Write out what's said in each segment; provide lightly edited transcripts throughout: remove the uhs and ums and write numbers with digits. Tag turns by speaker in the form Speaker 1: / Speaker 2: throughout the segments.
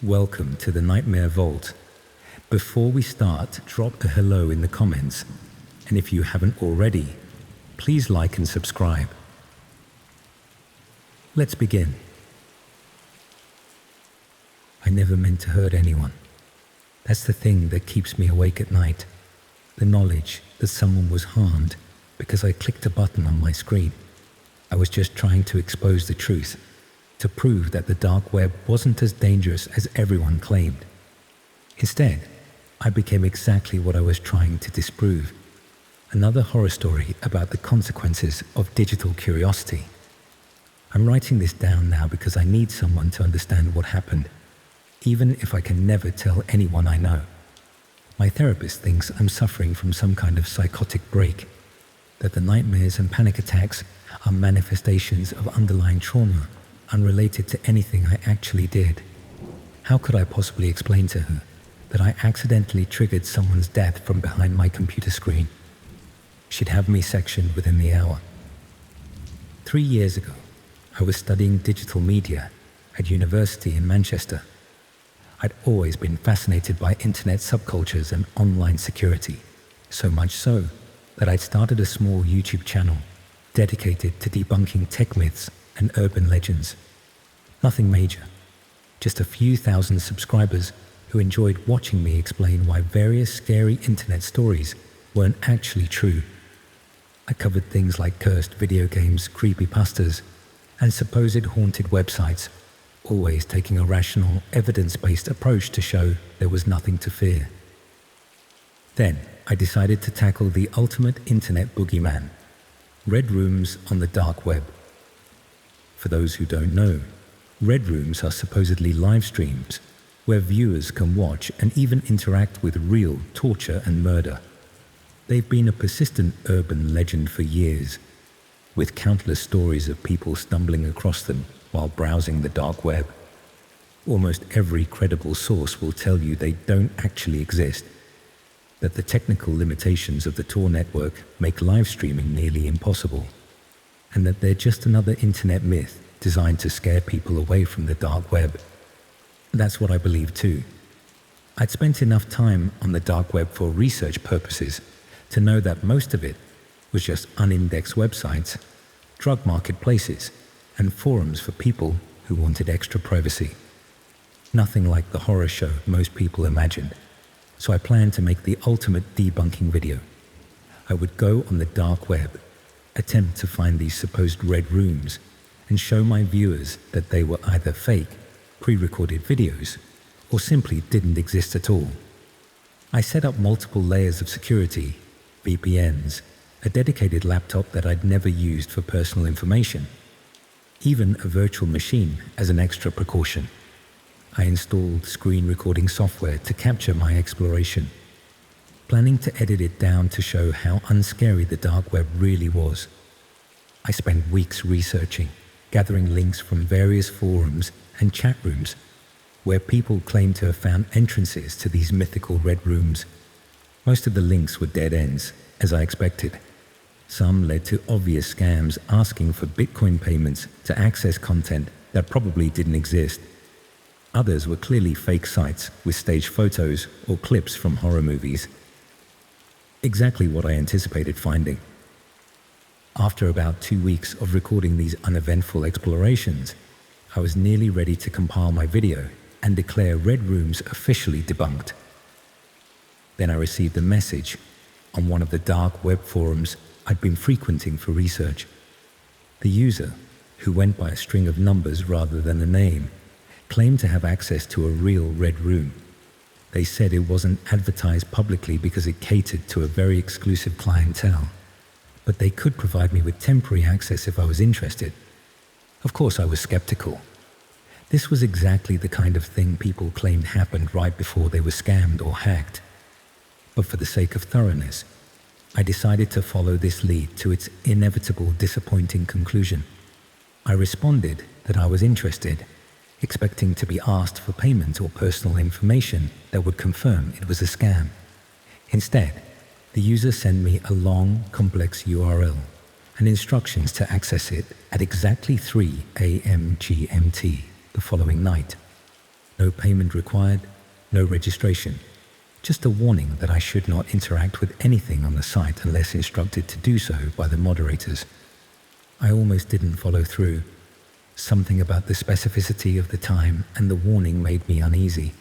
Speaker 1: Welcome to the Nightmare Vault. Before we start, drop a hello in the comments, and if you haven't already, please like and subscribe. Let's begin. I never meant to hurt anyone. That's the thing that keeps me awake at night. The knowledge that someone was harmed because I clicked a button on my screen. I was just trying to expose the truth, to prove that the dark web wasn't as dangerous as everyone claimed. Instead, I became exactly what I was trying to disprove. Another horror story about the consequences of digital curiosity. I'm writing this down now because I need someone to understand what happened, even if I can never tell anyone I know. My therapist thinks I'm suffering from some kind of psychotic break, that the nightmares and panic attacks are manifestations of underlying trauma unrelated to anything I actually did. How could I possibly explain to her that I accidentally triggered someone's death from behind my computer screen? She'd have me sectioned within the hour. 3 years ago, I was studying digital media at university in Manchester. I'd always been fascinated by internet subcultures and online security, so much so that I'd started a small YouTube channel dedicated to debunking tech myths and urban legends. Nothing major, just a few thousand subscribers who enjoyed watching me explain why various scary internet stories weren't actually true. I covered things like cursed video games, creepypastas, and supposed haunted websites, always taking a rational, evidence-based approach to show there was nothing to fear. Then I decided to tackle the ultimate internet boogeyman, red rooms on the dark web. For those who don't know, red rooms are supposedly live streams where viewers can watch and even interact with real torture and murder. They've been a persistent urban legend for years, with countless stories of people stumbling across them while browsing the dark web. Almost every credible source will tell you they don't actually exist, that the technical limitations of the Tor network make live streaming nearly impossible, and that they're just another internet myth designed to scare people away from the dark web. That's what I believe too. I'd spent enough time on the dark web for research purposes to know that most of it was just unindexed websites, drug marketplaces, and forums for people who wanted extra privacy. Nothing like the horror show most people imagined. So I planned to make the ultimate debunking video. I would go on the dark web, attempt to find these supposed red rooms, and show my viewers that they were either fake, pre-recorded videos, or simply didn't exist at all. I set up multiple layers of security, VPNs, a dedicated laptop that I'd never used for personal information, even a virtual machine as an extra precaution. I installed screen recording software to capture my exploration, planning to edit it down to show how unscary the dark web really was. I spent weeks researching, gathering links from various forums and chat rooms where people claimed to have found entrances to these mythical red rooms. Most of the links were dead ends, as I expected. Some led to obvious scams asking for Bitcoin payments to access content that probably didn't exist. Others were clearly fake sites with staged photos or clips from horror movies. Exactly what I anticipated finding. After about 2 weeks of recording these uneventful explorations, I was nearly ready to compile my video and declare red rooms officially debunked. Then I received a message on one of the dark web forums I'd been frequenting for research. The user, who went by a string of numbers rather than a name, claimed to have access to a real red room. They said it wasn't advertised publicly because it catered to a very exclusive clientele, but they could provide me with temporary access if I was interested. Of course, I was skeptical. This was exactly the kind of thing people claimed happened right before they were scammed or hacked. But for the sake of thoroughness, I decided to follow this lead to its inevitable disappointing conclusion. I responded that I was interested, expecting to be asked for payment or personal information that would confirm it was a scam. Instead, the user sent me a long, complex URL and instructions to access it at exactly 3 a.m. GMT the following night. No payment required, no registration. Just a warning that I should not interact with anything on the site unless instructed to do so by the moderators. I almost didn't follow through. Something about the specificity of the time and the warning made me uneasy.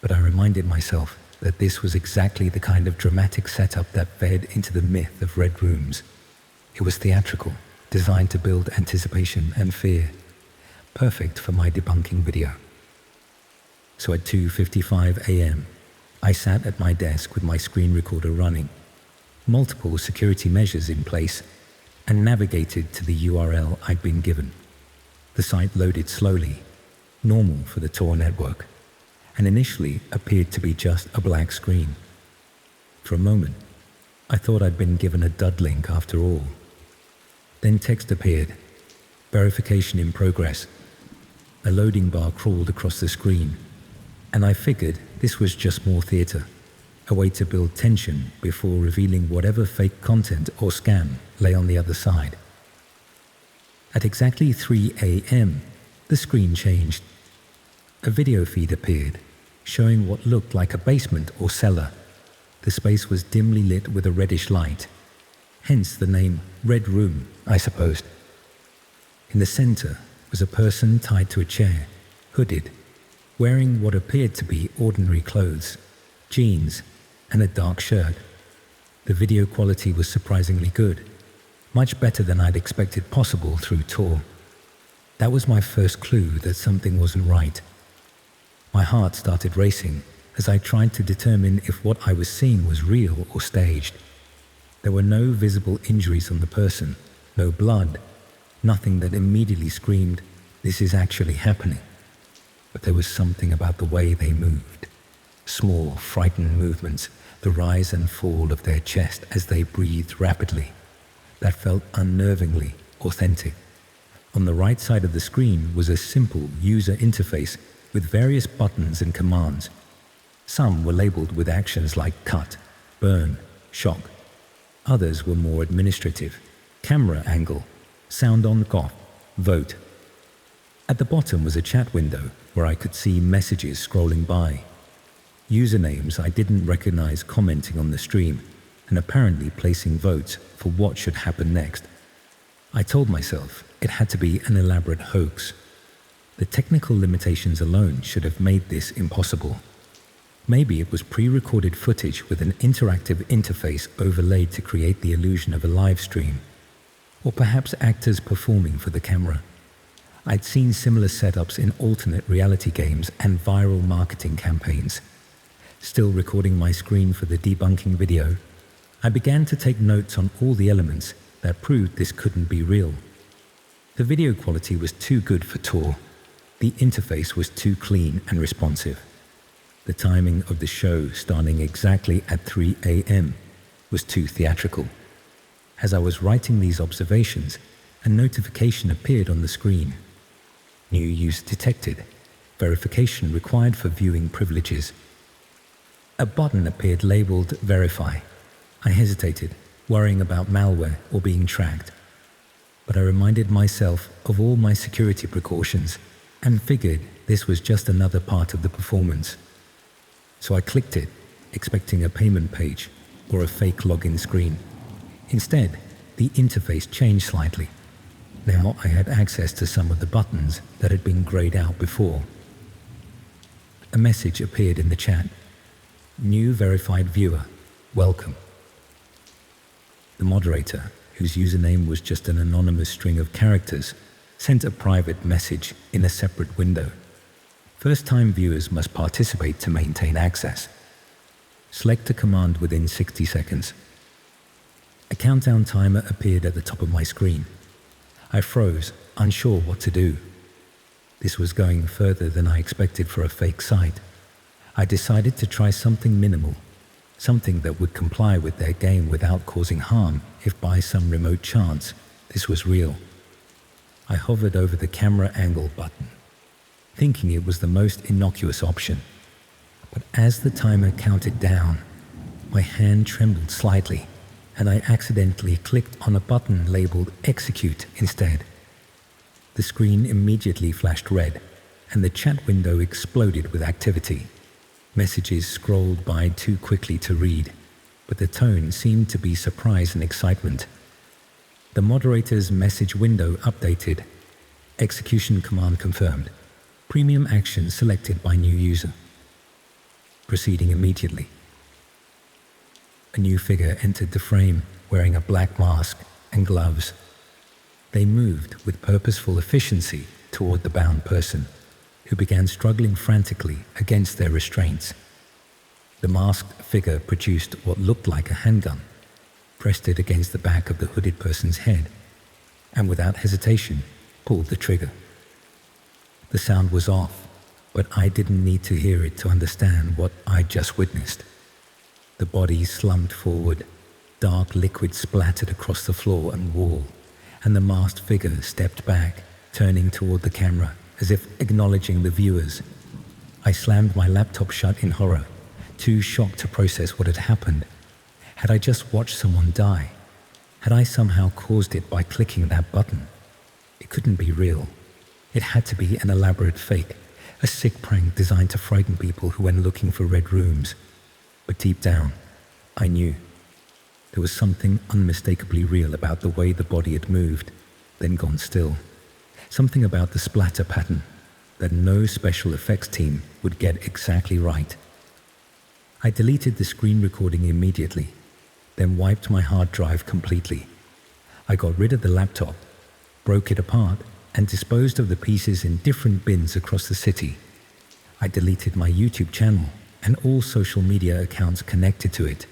Speaker 1: But I reminded myself that this was exactly the kind of dramatic setup that fed into the myth of red rooms. It was theatrical, designed to build anticipation and fear. Perfect for my debunking video. So at 2:55 a.m., I sat at my desk with my screen recorder running, multiple security measures in place, and navigated to the URL I'd been given. The site loaded slowly, normal for the Tor network, and initially appeared to be just a black screen. For a moment, I thought I'd been given a dud link after all. Then text appeared, verification in progress. A loading bar crawled across the screen, and I figured this was just more theater, a way to build tension before revealing whatever fake content or scam lay on the other side. At exactly 3 a.m., the screen changed. A video feed appeared, showing what looked like a basement or cellar. The space was dimly lit with a reddish light, hence the name Red Room, I supposed. In the center was a person tied to a chair, hooded, wearing what appeared to be ordinary clothes, jeans, and a dark shirt. The video quality was surprisingly good, much better than I'd expected possible through Tor. That was my first clue that something wasn't right. My heart started racing as I tried to determine if what I was seeing was real or staged. There were no visible injuries on the person, no blood, nothing that immediately screamed, "This is actually happening." But there was something about the way they moved. Small, frightened movements, the rise and fall of their chest as they breathed rapidly, that felt unnervingly authentic. On the right side of the screen was a simple user interface with various buttons and commands. Some were labeled with actions like cut, burn, shock. Others were more administrative: camera angle, sound on off, vote. At the bottom was a chat window where I could see messages scrolling by. Usernames I didn't recognize commenting on the stream and apparently placing votes for what should happen next. I told myself it had to be an elaborate hoax. The technical limitations alone should have made this impossible. Maybe it was pre-recorded footage with an interactive interface overlaid to create the illusion of a live stream, or perhaps actors performing for the camera. I'd seen similar setups in alternate reality games and viral marketing campaigns. Still recording my screen for the debunking video, I began to take notes on all the elements that proved this couldn't be real. The video quality was too good for Tor. The interface was too clean and responsive. The timing of the show starting exactly at 3 a.m. was too theatrical. As I was writing these observations, a notification appeared on the screen. New use detected. Verification required for viewing privileges. A button appeared labeled Verify. I hesitated, worrying about malware or being tracked. But I reminded myself of all my security precautions and figured this was just another part of the performance. So I clicked it, expecting a payment page or a fake login screen. Instead, the interface changed slightly. Now I had access to some of the buttons that had been grayed out before. A message appeared in the chat. New verified viewer, welcome. The moderator, whose username was just an anonymous string of characters, sent a private message in a separate window. First-time viewers must participate to maintain access. Select a command within 60 seconds. A countdown timer appeared at the top of my screen. I froze, unsure what to do. This was going further than I expected for a fake site. I decided to try something minimal, something that would comply with their game without causing harm if by some remote chance this was real. I hovered over the camera angle button, thinking it was the most innocuous option. But as the timer counted down, my hand trembled slightly, and I accidentally clicked on a button labeled Execute instead. The screen immediately flashed red, and the chat window exploded with activity. Messages scrolled by too quickly to read, but the tone seemed to be surprise and excitement. The moderator's message window updated. Execution command confirmed. Premium action selected by new user. Proceeding immediately. A new figure entered the frame, wearing a black mask and gloves. They moved with purposeful efficiency toward the bound person, who began struggling frantically against their restraints. The masked figure produced what looked like a handgun, pressed it against the back of the hooded person's head, and without hesitation, pulled the trigger. The sound was off, but I didn't need to hear it to understand what I'd just witnessed. The body slumped forward, dark liquid splattered across the floor and wall, and the masked figure stepped back, turning toward the camera, as if acknowledging the viewers. I slammed my laptop shut in horror, too shocked to process what had happened. Had I just watched someone die? Had I somehow caused it by clicking that button? It couldn't be real. It had to be an elaborate fake, a sick prank designed to frighten people who went looking for red rooms. But deep down, I knew. There was something unmistakably real about the way the body had moved, then gone still. Something about the splatter pattern that no special effects team would get exactly right. I deleted the screen recording immediately, then wiped my hard drive completely. I got rid of the laptop, broke it apart, and disposed of the pieces in different bins across the city. I deleted my YouTube channel and all social media accounts connected to it.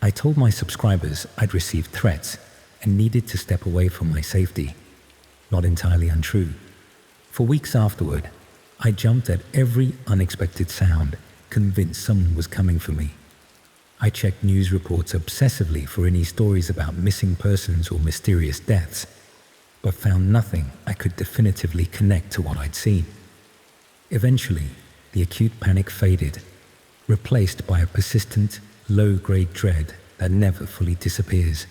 Speaker 1: I told my subscribers I'd received threats and needed to step away for my safety. Not entirely untrue. For weeks afterward, I jumped at every unexpected sound, convinced someone was coming for me. I checked news reports obsessively for any stories about missing persons or mysterious deaths, but found nothing I could definitively connect to what I'd seen. Eventually, the acute panic faded, replaced by a persistent, low-grade dread that never fully disappears.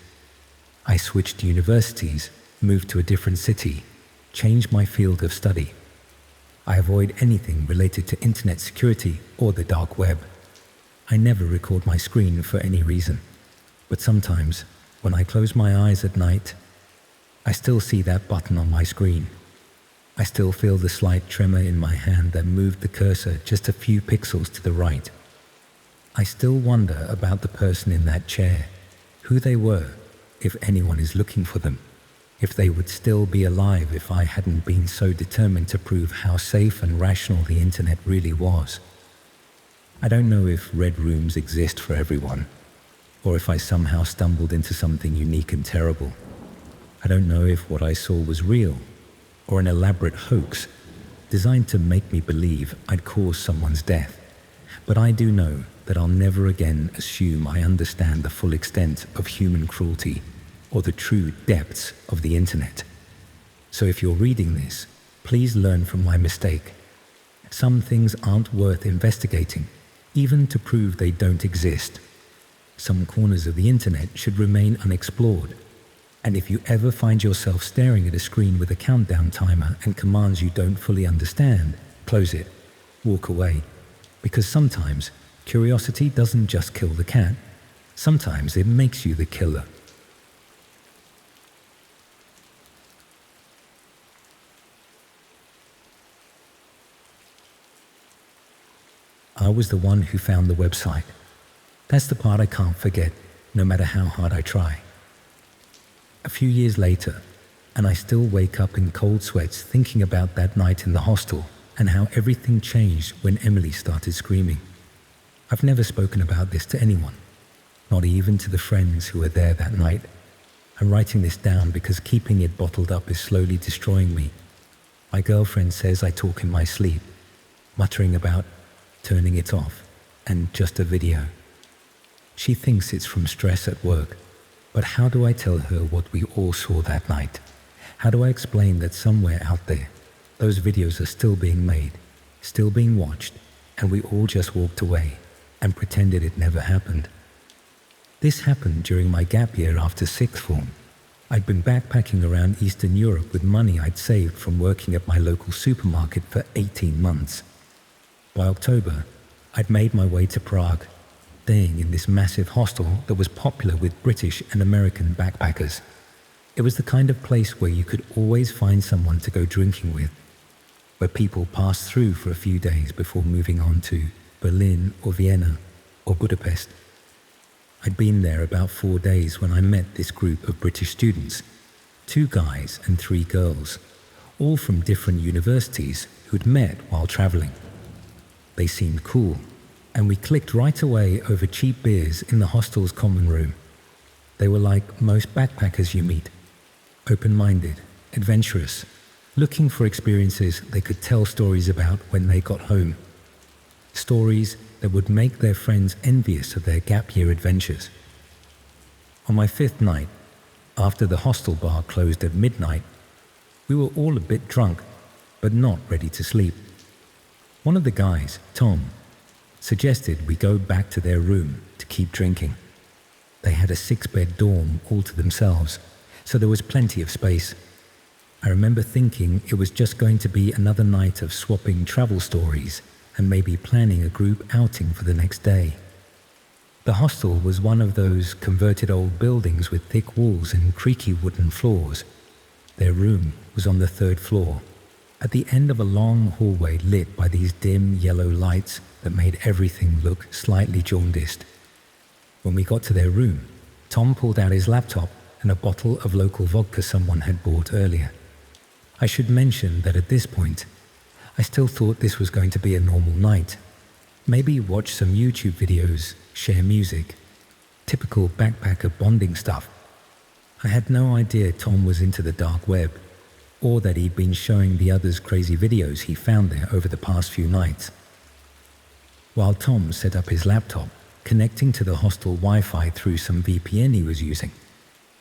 Speaker 1: I switched universities, moved to a different city, changed my field of study. I avoid anything related to internet security or the dark web. I never record my screen for any reason, but sometimes, when I close my eyes at night, I still see that button on my screen. I still feel the slight tremor in my hand that moved the cursor just a few pixels to the right. I still wonder about the person in that chair, who they were, if anyone is looking for them, if they would still be alive if I hadn't been so determined to prove how safe and rational the internet really was. I don't know if red rooms exist for everyone, or if I somehow stumbled into something unique and terrible. I don't know if what I saw was real, or an elaborate hoax designed to make me believe I'd caused someone's death. But I do know that I'll never again assume I understand the full extent of human cruelty or the true depths of the internet. So if you're reading this, please learn from my mistake. Some things aren't worth investigating, even to prove they don't exist. Some corners of the internet should remain unexplored. And if you ever find yourself staring at a screen with a countdown timer and commands you don't fully understand, close it, walk away. Because sometimes curiosity doesn't just kill the cat, sometimes it makes you the killer. I was the one who found the website. That's the part I can't forget, no matter how hard I try. A few years later, and I still wake up in cold sweats thinking about that night in the hostel and how everything changed when Emily started screaming. I've never spoken about this to anyone, not even to the friends who were there that night. I'm writing this down because keeping it bottled up is slowly destroying me. My girlfriend says I talk in my sleep, muttering about turning it off and just a video. She thinks it's from stress at work, but how do I tell her what we all saw that night? How do I explain that somewhere out there, those videos are still being made, still being watched, and we all just walked away and pretended it never happened? This happened during my gap year after sixth form. I'd been backpacking around Eastern Europe with money I'd saved from working at my local supermarket for 18 months. By October, I'd made my way to Prague, staying in this massive hostel that was popular with British and American backpackers. It was the kind of place where you could always find someone to go drinking with, where people passed through for a few days before moving on to Berlin or Vienna or Budapest. I'd been there about 4 days when I met this group of British students, 2 guys and 3 girls, all from different universities who'd met while traveling. They seemed cool, and we clicked right away over cheap beers in the hostel's common room. They were like most backpackers you meet, open-minded, adventurous, looking for experiences they could tell stories about when they got home. Stories that would make their friends envious of their gap year adventures. On my 5th night, after the hostel bar closed at midnight, we were all a bit drunk, but not ready to sleep. One of the guys, Tom, suggested we go back to their room to keep drinking. They had a 6-bed dorm all to themselves, so there was plenty of space. I remember thinking it was just going to be another night of swapping travel stories and maybe planning a group outing for the next day. The hostel was one of those converted old buildings with thick walls and creaky wooden floors. Their room was on the 3rd floor, at the end of a long hallway lit by these dim yellow lights that made everything look slightly jaundiced. When we got to their room, Tom pulled out his laptop and a bottle of local vodka someone had bought earlier. I should mention that at this point, I still thought this was going to be a normal night. Maybe watch some YouTube videos, share music, typical backpacker bonding stuff. I had no idea Tom was into the dark web, or that he'd been showing the others crazy videos he found there over the past few nights. While Tom set up his laptop, connecting to the hostel Wi-Fi through some VPN he was using,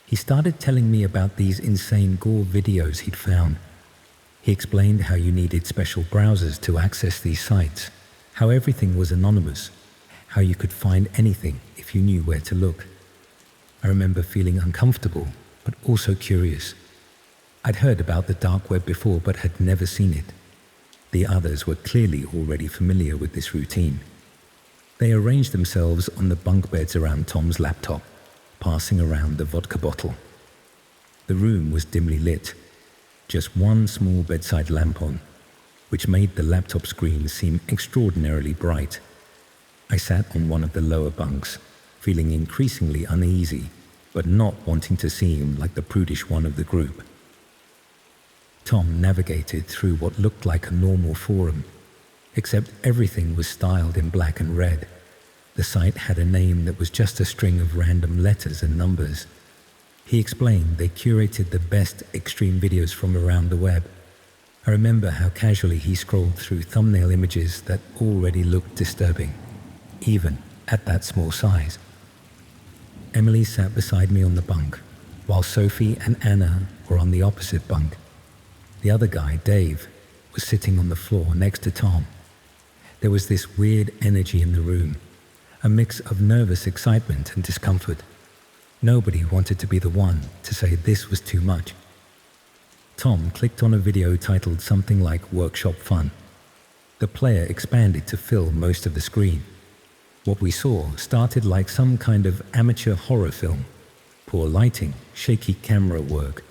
Speaker 1: he started telling me about these insane gore videos he'd found. He explained how you needed special browsers to access these sites, how everything was anonymous, how you could find anything if you knew where to look. I remember feeling uncomfortable, but also curious. I'd heard about the dark web before, but had never seen it. The others were clearly already familiar with this routine. They arranged themselves on the bunk beds around Tom's laptop, passing around the vodka bottle. The room was dimly lit, just one small bedside lamp on, which made the laptop screen seem extraordinarily bright. I sat on one of the lower bunks, feeling increasingly uneasy, but not wanting to seem like the prudish one of the group. Tom navigated through what looked like a normal forum, except everything was styled in black and red. The site had a name that was just a string of random letters and numbers. He explained they curated the best extreme videos from around the web. I remember how casually he scrolled through thumbnail images that already looked disturbing, even at that small size. Emily sat beside me on the bunk, while Sophie and Anna were on the opposite bunk. The other guy, Dave, was sitting on the floor next to Tom. There was this weird energy in the room, a mix of nervous excitement and discomfort. Nobody wanted to be the one to say this was too much. Tom clicked on a video titled something like Workshop Fun. The player expanded to fill most of the screen. What we saw started like some kind of amateur horror film. Poor lighting, shaky camera work.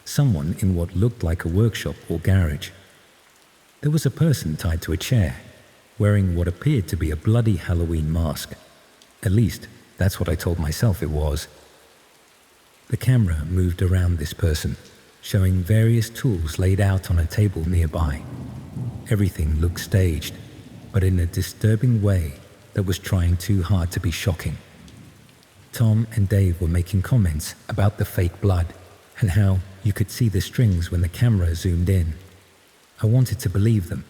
Speaker 1: Someone in what looked like a workshop or garage. There was a person tied to a chair, wearing what appeared to be a bloody Halloween mask. At least, that's what I told myself it was. The camera moved around this person, showing various tools laid out on a table nearby. Everything looked staged, but in a disturbing way that was trying too hard to be shocking. Tom and Dave were making comments about the fake blood and how you could see the strings when the camera zoomed in. I wanted to believe them,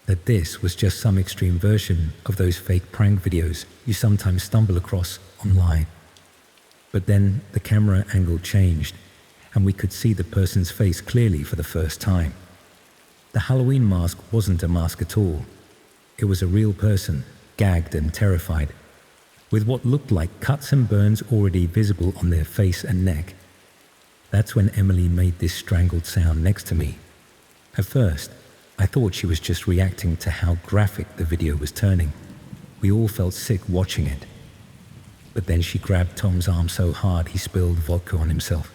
Speaker 1: that this was just some extreme version of those fake prank videos you sometimes stumble across online. But then the camera angle changed, and we could see the person's face clearly for the first time. The Halloween mask wasn't a mask at all. It was a real person, gagged and terrified, with what looked like cuts and burns already visible on their face and neck. That's when Emily made this strangled sound next to me. At first, I thought she was just reacting to how graphic the video was turning. We all felt sick watching it. But then she grabbed Tom's arm so hard he spilled vodka on himself.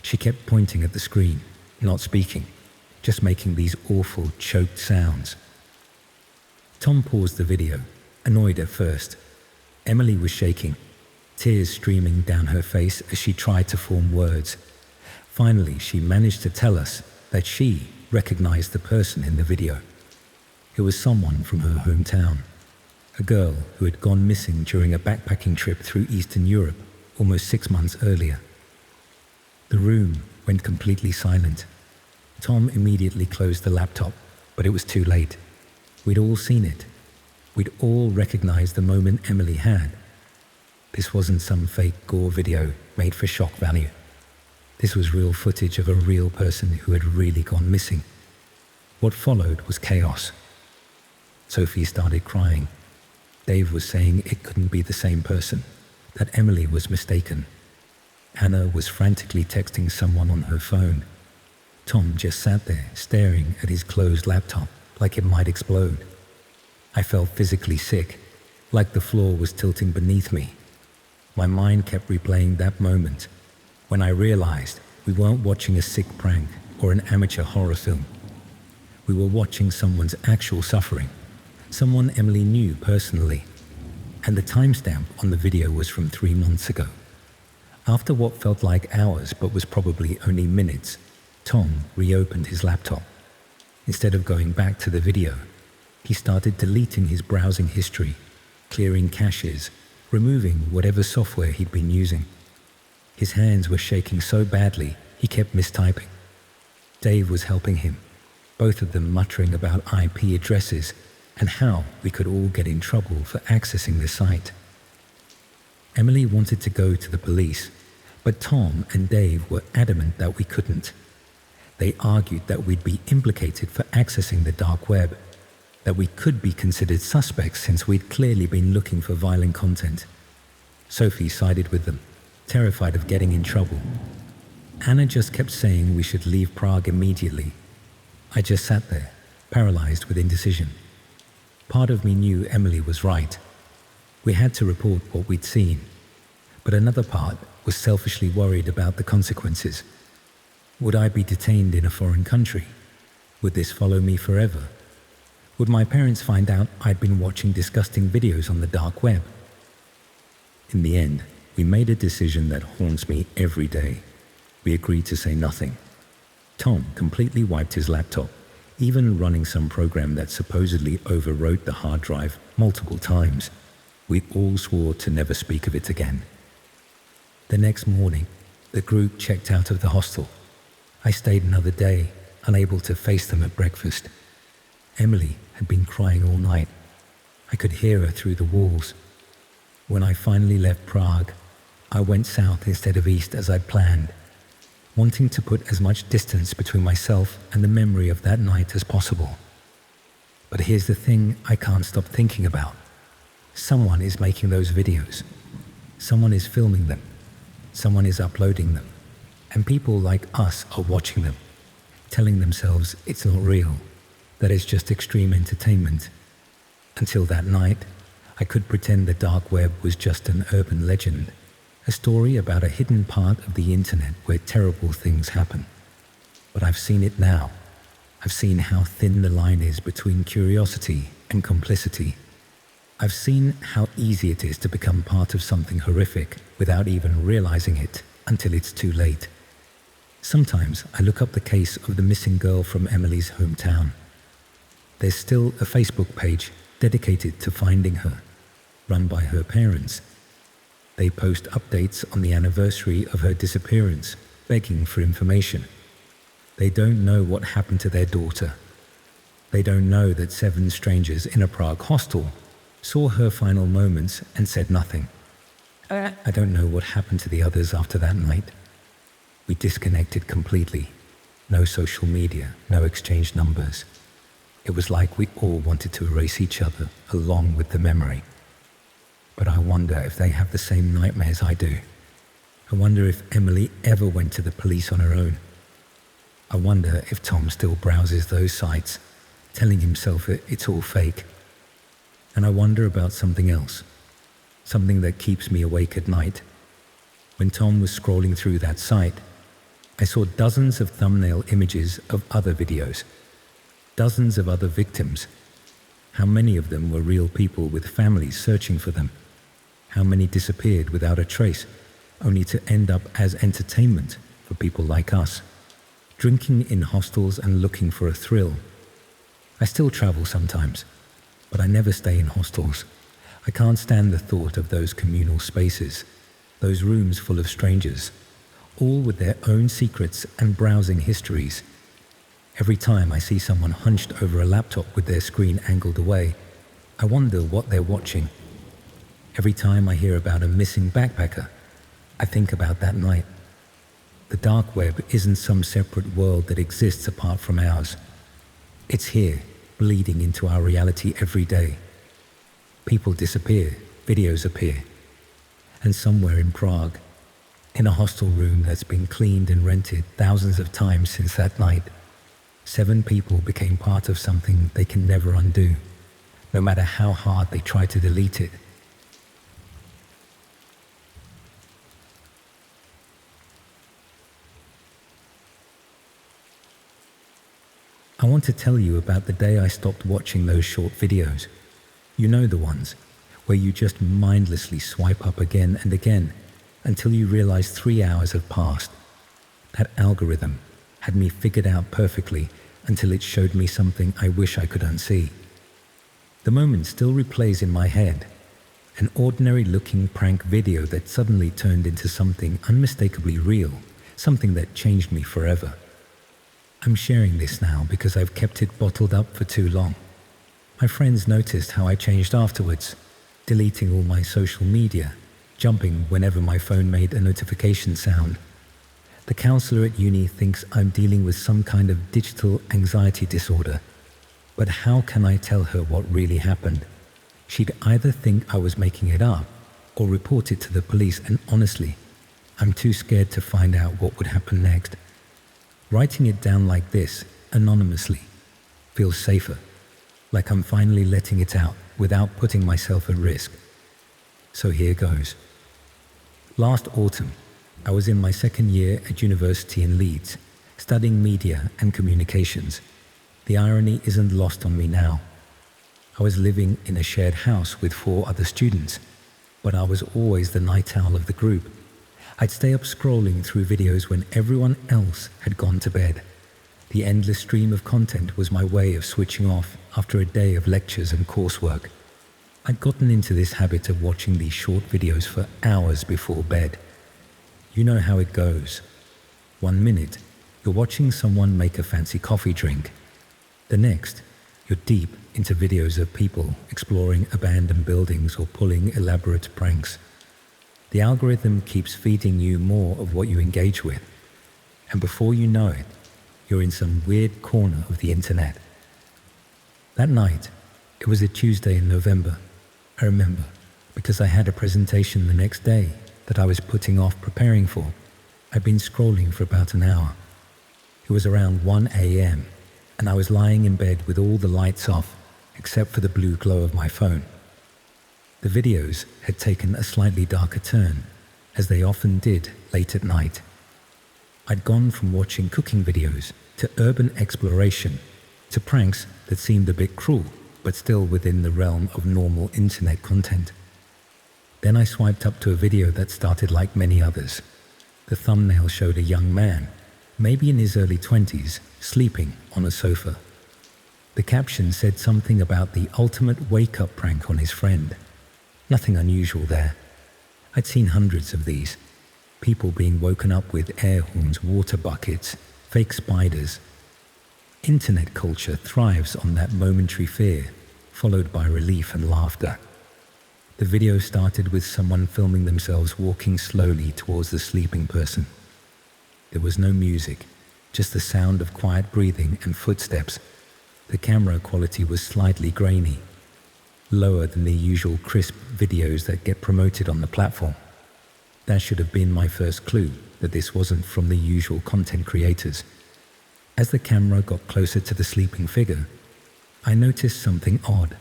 Speaker 1: She kept pointing at the screen, not speaking, just making these awful, choked sounds. Tom paused the video, annoyed at first. Emily was shaking, tears streaming down her face as she tried to form words. Finally, she managed to tell us that she recognized the person in the video. It was someone from her hometown, a girl who had gone missing during a backpacking trip through Eastern Europe almost 6 months earlier. The room went completely silent. Tom immediately closed the laptop, but it was too late. We'd all seen it. We'd all recognized the moment Emily had. This wasn't some fake gore video made for shock value. This was real footage of a real person who had really gone missing. What followed was chaos. Sophie started crying. Dave was saying it couldn't be the same person, that Emily was mistaken. Anna was frantically texting someone on her phone. Tom just sat there staring at his closed laptop like it might explode. I felt physically sick, like the floor was tilting beneath me. My mind kept replaying that moment when I realized we weren't watching a sick prank or an amateur horror film. We were watching someone's actual suffering, someone Emily knew personally, and the timestamp on the video was from 3 months ago. After what felt like hours but was probably only minutes, Tom reopened his laptop. Instead of going back to the video, he started deleting his browsing history, clearing caches, removing whatever software he'd been using. His hands were shaking so badly he kept mistyping. Dave was helping him, both of them muttering about IP addresses and how we could all get in trouble for accessing the site. Emily wanted to go to the police, but Tom and Dave were adamant that we couldn't. They argued that we'd be implicated for accessing the dark web, that we could be considered suspects since we'd clearly been looking for violent content. Sophie sided with them, terrified of getting in trouble. Anna just kept saying we should leave Prague immediately. I just sat there, paralyzed with indecision. Part of me knew Emily was right. We had to report what we'd seen, but another part was selfishly worried about the consequences. Would I be detained in a foreign country? Would this follow me forever? Would my parents find out I'd been watching disgusting videos on the dark web? In the end, we made a decision that haunts me every day. We agreed to say nothing. Tom completely wiped his laptop, even running some program that supposedly overwrote the hard drive multiple times. We all swore to never speak of it again. The next morning, the group checked out of the hostel. I stayed another day, unable to face them at breakfast. Emily had been crying all night. I could hear her through the walls. When I finally left Prague, I went south instead of east as I'd planned, wanting to put as much distance between myself and the memory of that night as possible. But here's the thing I can't stop thinking about. Someone is making those videos. Someone is filming them. Someone is uploading them. And people like us are watching them, telling themselves it's not real, that it's just extreme entertainment. Until that night, I could pretend the dark web was just an urban legend, a story about a hidden part of the internet where terrible things happen. But I've seen it now. I've seen how thin the line is between curiosity and complicity. I've seen how easy it is to become part of something horrific without even realizing it until it's too late. Sometimes I look up the case of the missing girl from Emily's hometown. There's still a Facebook page dedicated to finding her, run by her parents. They post updates on the anniversary of her disappearance, begging for information. They don't know what happened to their daughter. They don't know that 7 strangers in a Prague hostel saw her final moments and said nothing. I don't know what happened to the others after that night. We disconnected completely. No social media, no exchange numbers. It was like we all wanted to erase each other along with the memory. But I wonder if they have the same nightmares I do. I wonder if Emily ever went to the police on her own. I wonder if Tom still browses those sites, telling himself it's all fake. And I wonder about something else, something that keeps me awake at night. When Tom was scrolling through that site, I saw dozens of thumbnail images of other videos, dozens of other victims. How many of them were real people with families searching for them? How many disappeared without a trace, only to end up as entertainment for people like us, drinking in hostels and looking for a thrill? I still travel sometimes, but I never stay in hostels. I can't stand the thought of those communal spaces, those rooms full of strangers, all with their own secrets and browsing histories. Every time I see someone hunched over a laptop with their screen angled away, I wonder what they're watching. Every time I hear about a missing backpacker, I think about that night. The dark web isn't some separate world that exists apart from ours. It's here, bleeding into our reality every day. People disappear, videos appear. And somewhere in Prague, in a hostel room that's been cleaned and rented thousands of times since that night, 7 people became part of something they can never undo, no matter how hard they try to delete it. I want to tell you about the day I stopped watching those short videos. You know, the ones where you just mindlessly swipe up again and again until you realize 3 hours have passed. That algorithm had me figured out perfectly until it showed me something I wish I could unsee. The moment still replays in my head, an ordinary-looking prank video that suddenly turned into something unmistakably real, something that changed me forever. I'm sharing this now because I've kept it bottled up for too long. My friends noticed how I changed afterwards, deleting all my social media, jumping whenever my phone made a notification sound. The counselor at uni thinks I'm dealing with some kind of digital anxiety disorder. But how can I tell her what really happened? She'd either think I was making it up or report it to the police, and honestly, I'm too scared to find out what would happen next. Writing it down like this, anonymously, feels safer, like I'm finally letting it out without putting myself at risk. So here goes. Last autumn, I was in my second year at university in Leeds, studying media and communications. The irony isn't lost on me now. I was living in a shared house with 4 other students, but I was always the night owl of the group. I'd stay up scrolling through videos when everyone else had gone to bed. The endless stream of content was my way of switching off after a day of lectures and coursework. I'd gotten into this habit of watching these short videos for hours before bed. You know how it goes. 1 minute, you're watching someone make a fancy coffee drink. The next, you're deep into videos of people exploring abandoned buildings or pulling elaborate pranks. The algorithm keeps feeding you more of what you engage with, and before you know it, you're in some weird corner of the internet. That night, it was a Tuesday in November. I remember, because I had a presentation the next day that I was putting off preparing for. I'd been scrolling for about an hour. It was around 1 a.m., and I was lying in bed with all the lights off, except for the blue glow of my phone. The videos had taken a slightly darker turn, as they often did late at night. I'd gone from watching cooking videos to urban exploration to pranks that seemed a bit cruel, but still within the realm of normal internet content. Then I swiped up to a video that started like many others. The thumbnail showed a young man, maybe in his early 20s, sleeping on a sofa. The caption said something about the ultimate wake-up prank on his friend. Nothing unusual there. I'd seen hundreds of these. People being woken up with air horns, water buckets, fake spiders. Internet culture thrives on that momentary fear, followed by relief and laughter. The video started with someone filming themselves walking slowly towards the sleeping person. There was no music, just the sound of quiet breathing and footsteps. The camera quality was slightly grainy, lower than the usual crisp videos that get promoted on the platform. That should have been my first clue that this wasn't from the usual content creators. As the camera got closer to the sleeping figure, I noticed something odd.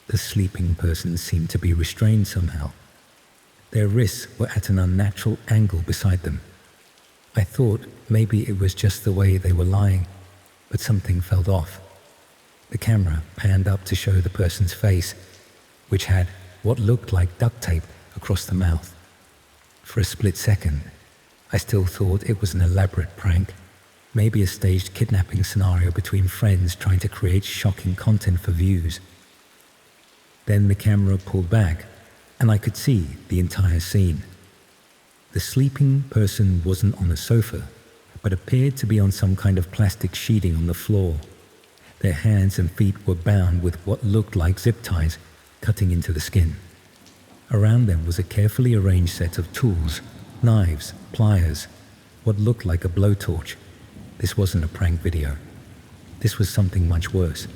Speaker 1: The sleeping person seemed to be restrained somehow. Their wrists were at an unnatural angle beside them. I thought maybe it was just the way they were lying, but something felt off. The camera panned up to show the person's face, which had what looked like duct tape across the mouth. For a split second, I still thought it was an elaborate prank, maybe a staged kidnapping scenario between friends trying to create shocking content for views. Then the camera pulled back, and I could see the entire scene. The sleeping person wasn't on a sofa, but appeared to be on some kind of plastic sheeting on the floor. Their hands and feet were bound with what looked like zip ties cutting into the skin. Around them was a carefully arranged set of tools, knives, pliers, what looked like a blowtorch. This wasn't a prank video. This was something much worse.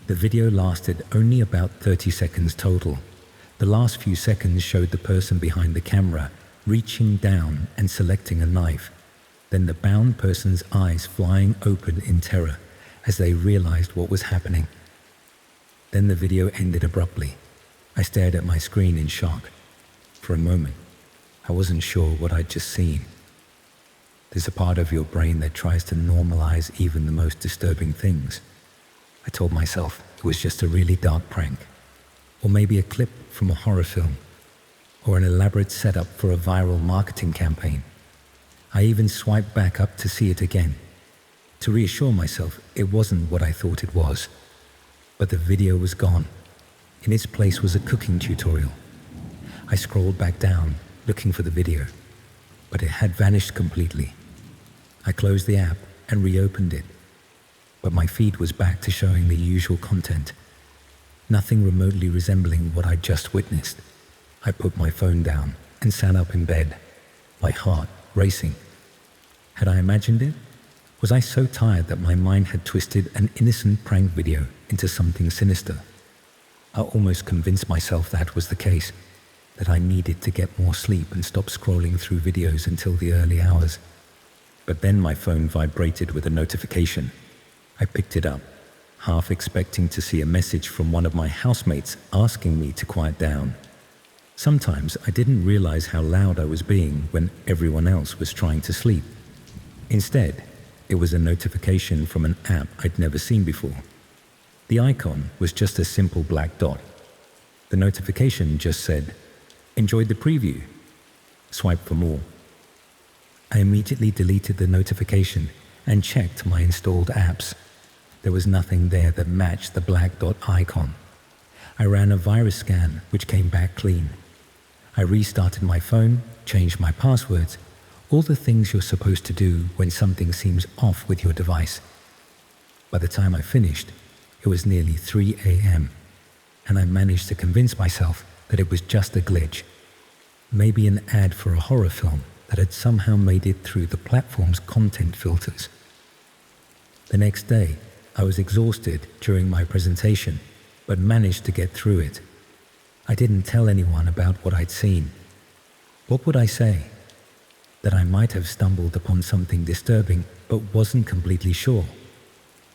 Speaker 1: The video lasted only about 30 seconds total. The last few seconds showed the person behind the camera reaching down and selecting a knife, then the bound person's eyes flying open in terror as they realized what was happening. Then the video ended abruptly. I stared at my screen in shock. For a moment, I wasn't sure what I'd just seen. There's a part of your brain that tries to normalize even the most disturbing things. I told myself it was just a really dark prank, or maybe a clip from a horror film, or an elaborate setup for a viral marketing campaign. I even swiped back up to see it again, to reassure myself it wasn't what I thought it was. But the video was gone. In its place was a cooking tutorial. I scrolled back down, looking for the video, but it had vanished completely. I closed the app and reopened it, but my feed was back to showing the usual content. Nothing remotely resembling what I'd just witnessed. I put my phone down and sat up in bed, my heart racing. Had I imagined it? Was I so tired that my mind had twisted an innocent prank video into something sinister? I almost convinced myself that was the case, that I needed to get more sleep and stop scrolling through videos until the early hours. But then my phone vibrated with a notification. I picked it up, half expecting to see a message from one of my housemates asking me to quiet down. Sometimes I didn't realize how loud I was being when everyone else was trying to sleep. Instead, it was a notification from an app I'd never seen before. The icon was just a simple black dot. The notification just said, "Enjoyed the preview. Swipe for more." I immediately deleted the notification and checked my installed apps. There was nothing there that matched the black dot icon. I ran a virus scan, which came back clean. I restarted my phone, changed my passwords, all the things you're supposed to do when something seems off with your device. By the time I finished, it was nearly 3 a.m., and I managed to convince myself that it was just a glitch. Maybe an ad for a horror film that had somehow made it through the platform's content filters. The next day, I was exhausted during my presentation, but managed to get through it. I didn't tell anyone about what I'd seen. What would I say? That I might have stumbled upon something disturbing, but wasn't completely sure.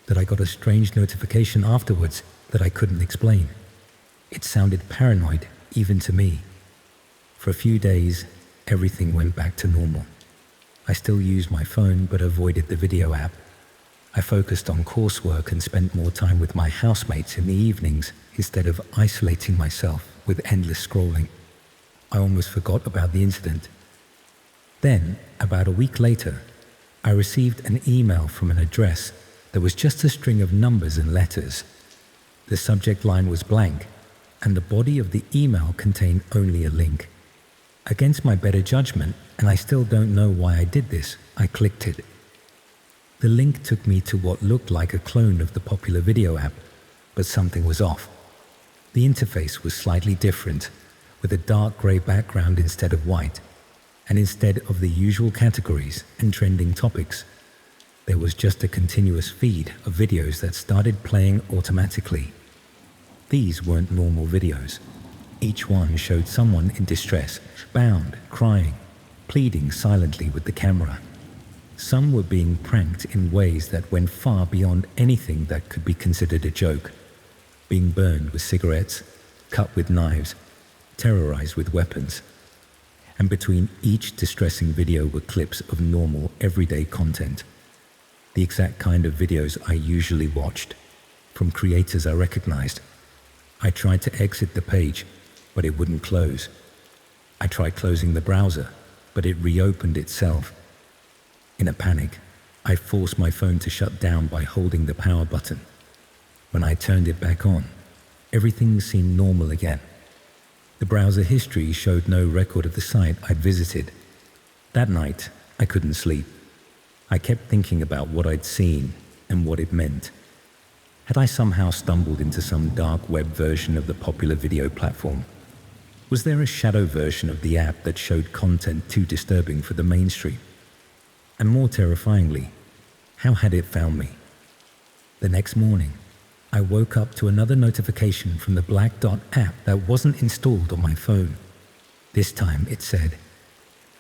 Speaker 1: That I got a strange notification afterwards that I couldn't explain. It sounded paranoid, even to me. For a few days, everything went back to normal. I still used my phone, but avoided the video app. I focused on coursework and spent more time with my housemates in the evenings instead of isolating myself with endless scrolling. I almost forgot about the incident. Then, about a week later, I received an email from an address that was just a string of numbers and letters. The subject line was blank, and the body of the email contained only a link. Against my better judgment, and I still don't know why I did this, I clicked it. The link took me to what looked like a clone of the popular video app, but something was off. The interface was slightly different, with a dark grey background instead of white, and instead of the usual categories and trending topics, there was just a continuous feed of videos that started playing automatically. These weren't normal videos. Each one showed someone in distress, bound, crying, pleading silently with the camera. Some were being pranked in ways that went far beyond anything that could be considered a joke. Being burned with cigarettes, cut with knives, terrorized with weapons. And between each distressing video were clips of normal, everyday content. The exact kind of videos I usually watched, from creators I recognized. I tried to exit the page, but it wouldn't close. I tried closing the browser, but it reopened itself. In a panic, I forced my phone to shut down by holding the power button. When I turned it back on, everything seemed normal again. The browser history showed no record of the site I'd visited. That night, I couldn't sleep. I kept thinking about what I'd seen and what it meant. Had I somehow stumbled into some dark web version of the popular video platform? Was there a shadow version of the app that showed content too disturbing for the mainstream? And more terrifyingly, how had it found me? The next morning, I woke up to another notification from the Black Dot app that wasn't installed on my phone. This time it said,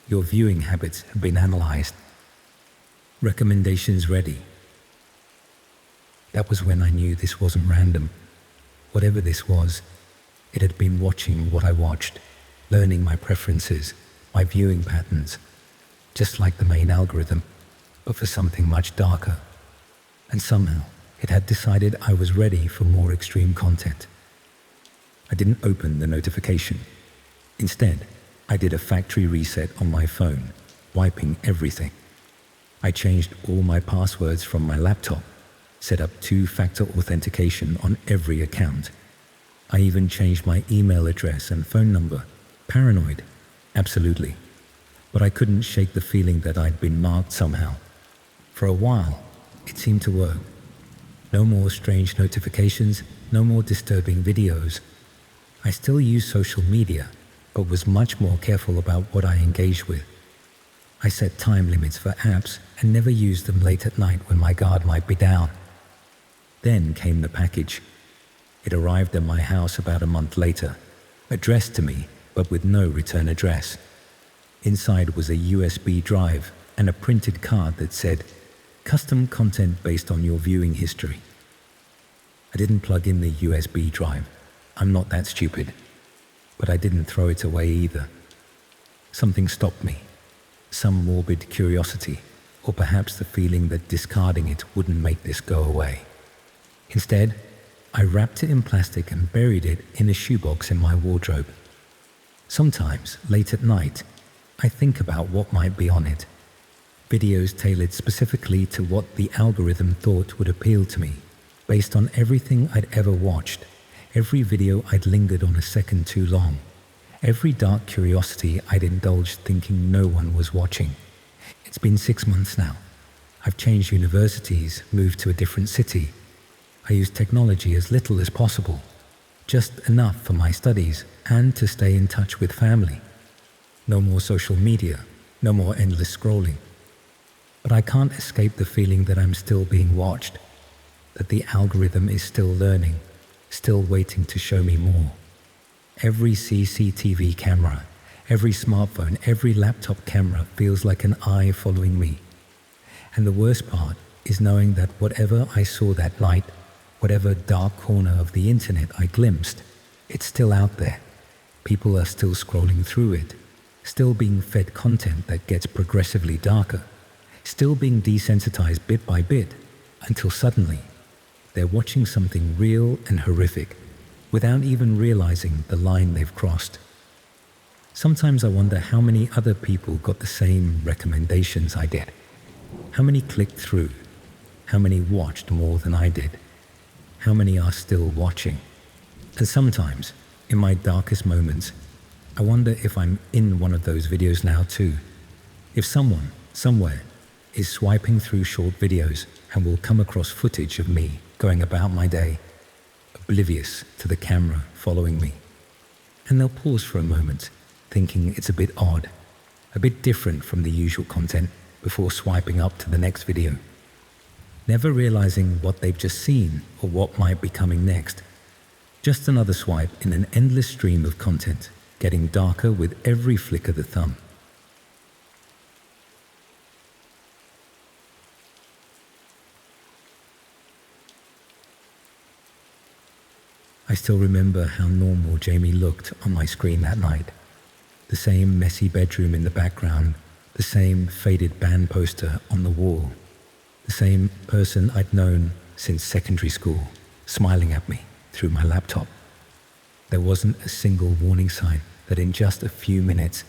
Speaker 1: "Your viewing habits have been analyzed. Recommendations ready." That was when I knew this wasn't random. Whatever this was, it had been watching what I watched, learning my preferences, my viewing patterns, just like the main algorithm, but for something much darker. And somehow, it had decided I was ready for more extreme content. I didn't open the notification. Instead, I did a factory reset on my phone, wiping everything. I changed all my passwords from my laptop, set up two-factor authentication on every account. I even changed my email address and phone number. Paranoid? Absolutely. But I couldn't shake the feeling that I'd been marked somehow. For a while, it seemed to work. No more strange notifications, no more disturbing videos. I still used social media, but was much more careful about what I engaged with. I set time limits for apps and never used them late at night when my guard might be down. Then came the package. It arrived at my house about a month later, addressed to me, but with no return address. Inside was a USB drive and a printed card that said, "Custom content based on your viewing history." I didn't plug in the USB drive. I'm not that stupid. But I didn't throw it away either. Something stopped me. Some morbid curiosity, or perhaps the feeling that discarding it wouldn't make this go away. Instead, I wrapped it in plastic and buried it in a shoebox in my wardrobe. Sometimes, late at night, I think about what might be on it. Videos tailored specifically to what the algorithm thought would appeal to me, based on everything I'd ever watched, every video I'd lingered on a second too long, every dark curiosity I'd indulged thinking no one was watching. It's been 6 months now. I've changed universities, moved to a different city. I use technology as little as possible, just enough for my studies and to stay in touch with family. No more social media, no more endless scrolling. But I can't escape the feeling that I'm still being watched, that the algorithm is still learning, still waiting to show me more. Every CCTV camera, every smartphone, every laptop camera feels like an eye following me. And the worst part is knowing that whatever I saw that night, whatever dark corner of the internet I glimpsed, it's still out there. People are still scrolling through it, still being fed content that gets progressively darker, still being desensitized bit by bit, until suddenly they're watching something real and horrific without even realizing the line they've crossed. Sometimes I wonder how many other people got the same recommendations I did. How many clicked through? How many watched more than I did? How many are still watching? And sometimes, in my darkest moments, I wonder if I'm in one of those videos now too. If someone, somewhere, is swiping through short videos and will come across footage of me going about my day, oblivious to the camera following me. And they'll pause for a moment, thinking it's a bit odd, a bit different from the usual content before swiping up to the next video, never realizing what they've just seen or what might be coming next. Just another swipe in an endless stream of content, getting darker with every flick of the thumb. I still remember how normal Jamie looked on my screen that night. The same messy bedroom in the background, the same faded band poster on the wall, the same person I'd known since secondary school, smiling at me through my laptop. There wasn't a single warning sign that in just a few minutes,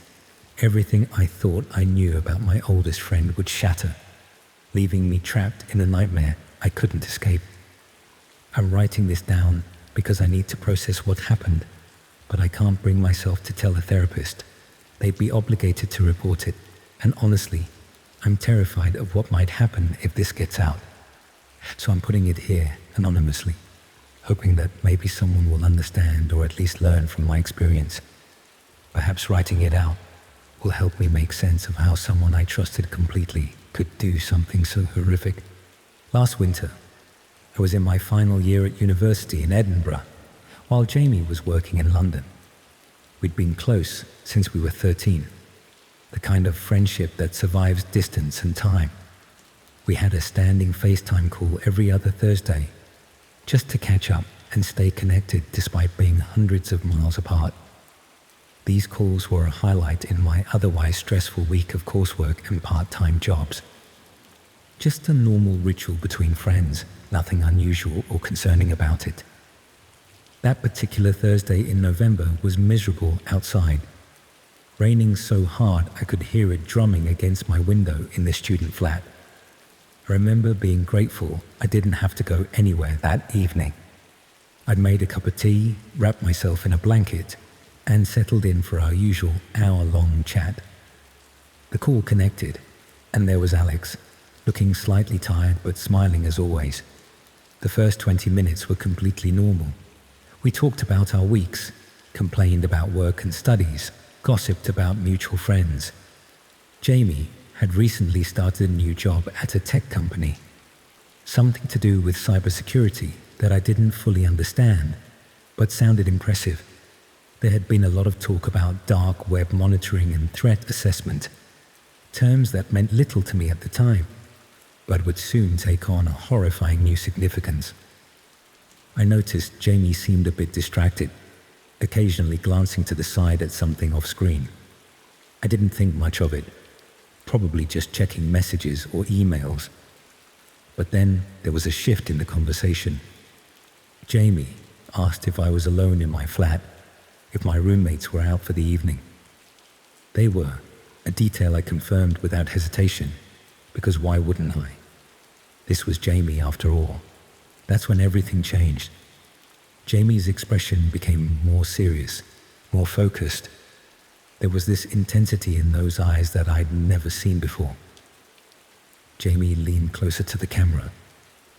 Speaker 1: everything I thought I knew about my oldest friend would shatter, leaving me trapped in a nightmare I couldn't escape. I'm writing this down because I need to process what happened, but I can't bring myself to tell a therapist. They'd be obligated to report it, and honestly, I'm terrified of what might happen if this gets out. So I'm putting it here anonymously, hoping that maybe someone will understand or at least learn from my experience. Perhaps writing it out will help me make sense of how someone I trusted completely could do something so horrific. Last winter, I was in my final year at university in Edinburgh, while Jamie was working in London. We'd been close since we were 13, the kind of friendship that survives distance and time. We had a standing FaceTime call every other Thursday, just to catch up and stay connected despite being hundreds of miles apart. These calls were a highlight in my otherwise stressful week of coursework and part-time jobs. Just a normal ritual between friends, nothing unusual or concerning about it. That particular Thursday in November was miserable outside, raining so hard I could hear it drumming against my window in the student flat. I remember being grateful I didn't have to go anywhere that evening. I'd made a cup of tea, wrapped myself in a blanket, and settled in for our usual hour-long chat. The call connected, and there was Alex, looking slightly tired but smiling as always. The first 20 minutes were completely normal. We talked about our weeks, complained about work and studies, gossiped about mutual friends. Jamie had recently started a new job at a tech company, something to do with cybersecurity that I didn't fully understand, but sounded impressive. There had been a lot of talk about dark web monitoring and threat assessment, terms that meant little to me at the time, but would soon take on a horrifying new significance. I noticed Jamie seemed a bit distracted, occasionally glancing to the side at something off screen. I didn't think much of it, probably just checking messages or emails. But then there was a shift in the conversation. Jamie asked if I was alone in my flat, if my roommates were out for the evening. They were, a detail I confirmed without hesitation, because why wouldn't I? This was Jamie after all. That's when everything changed. Jamie's expression became more serious, more focused. There was this intensity in those eyes that I'd never seen before. Jamie leaned closer to the camera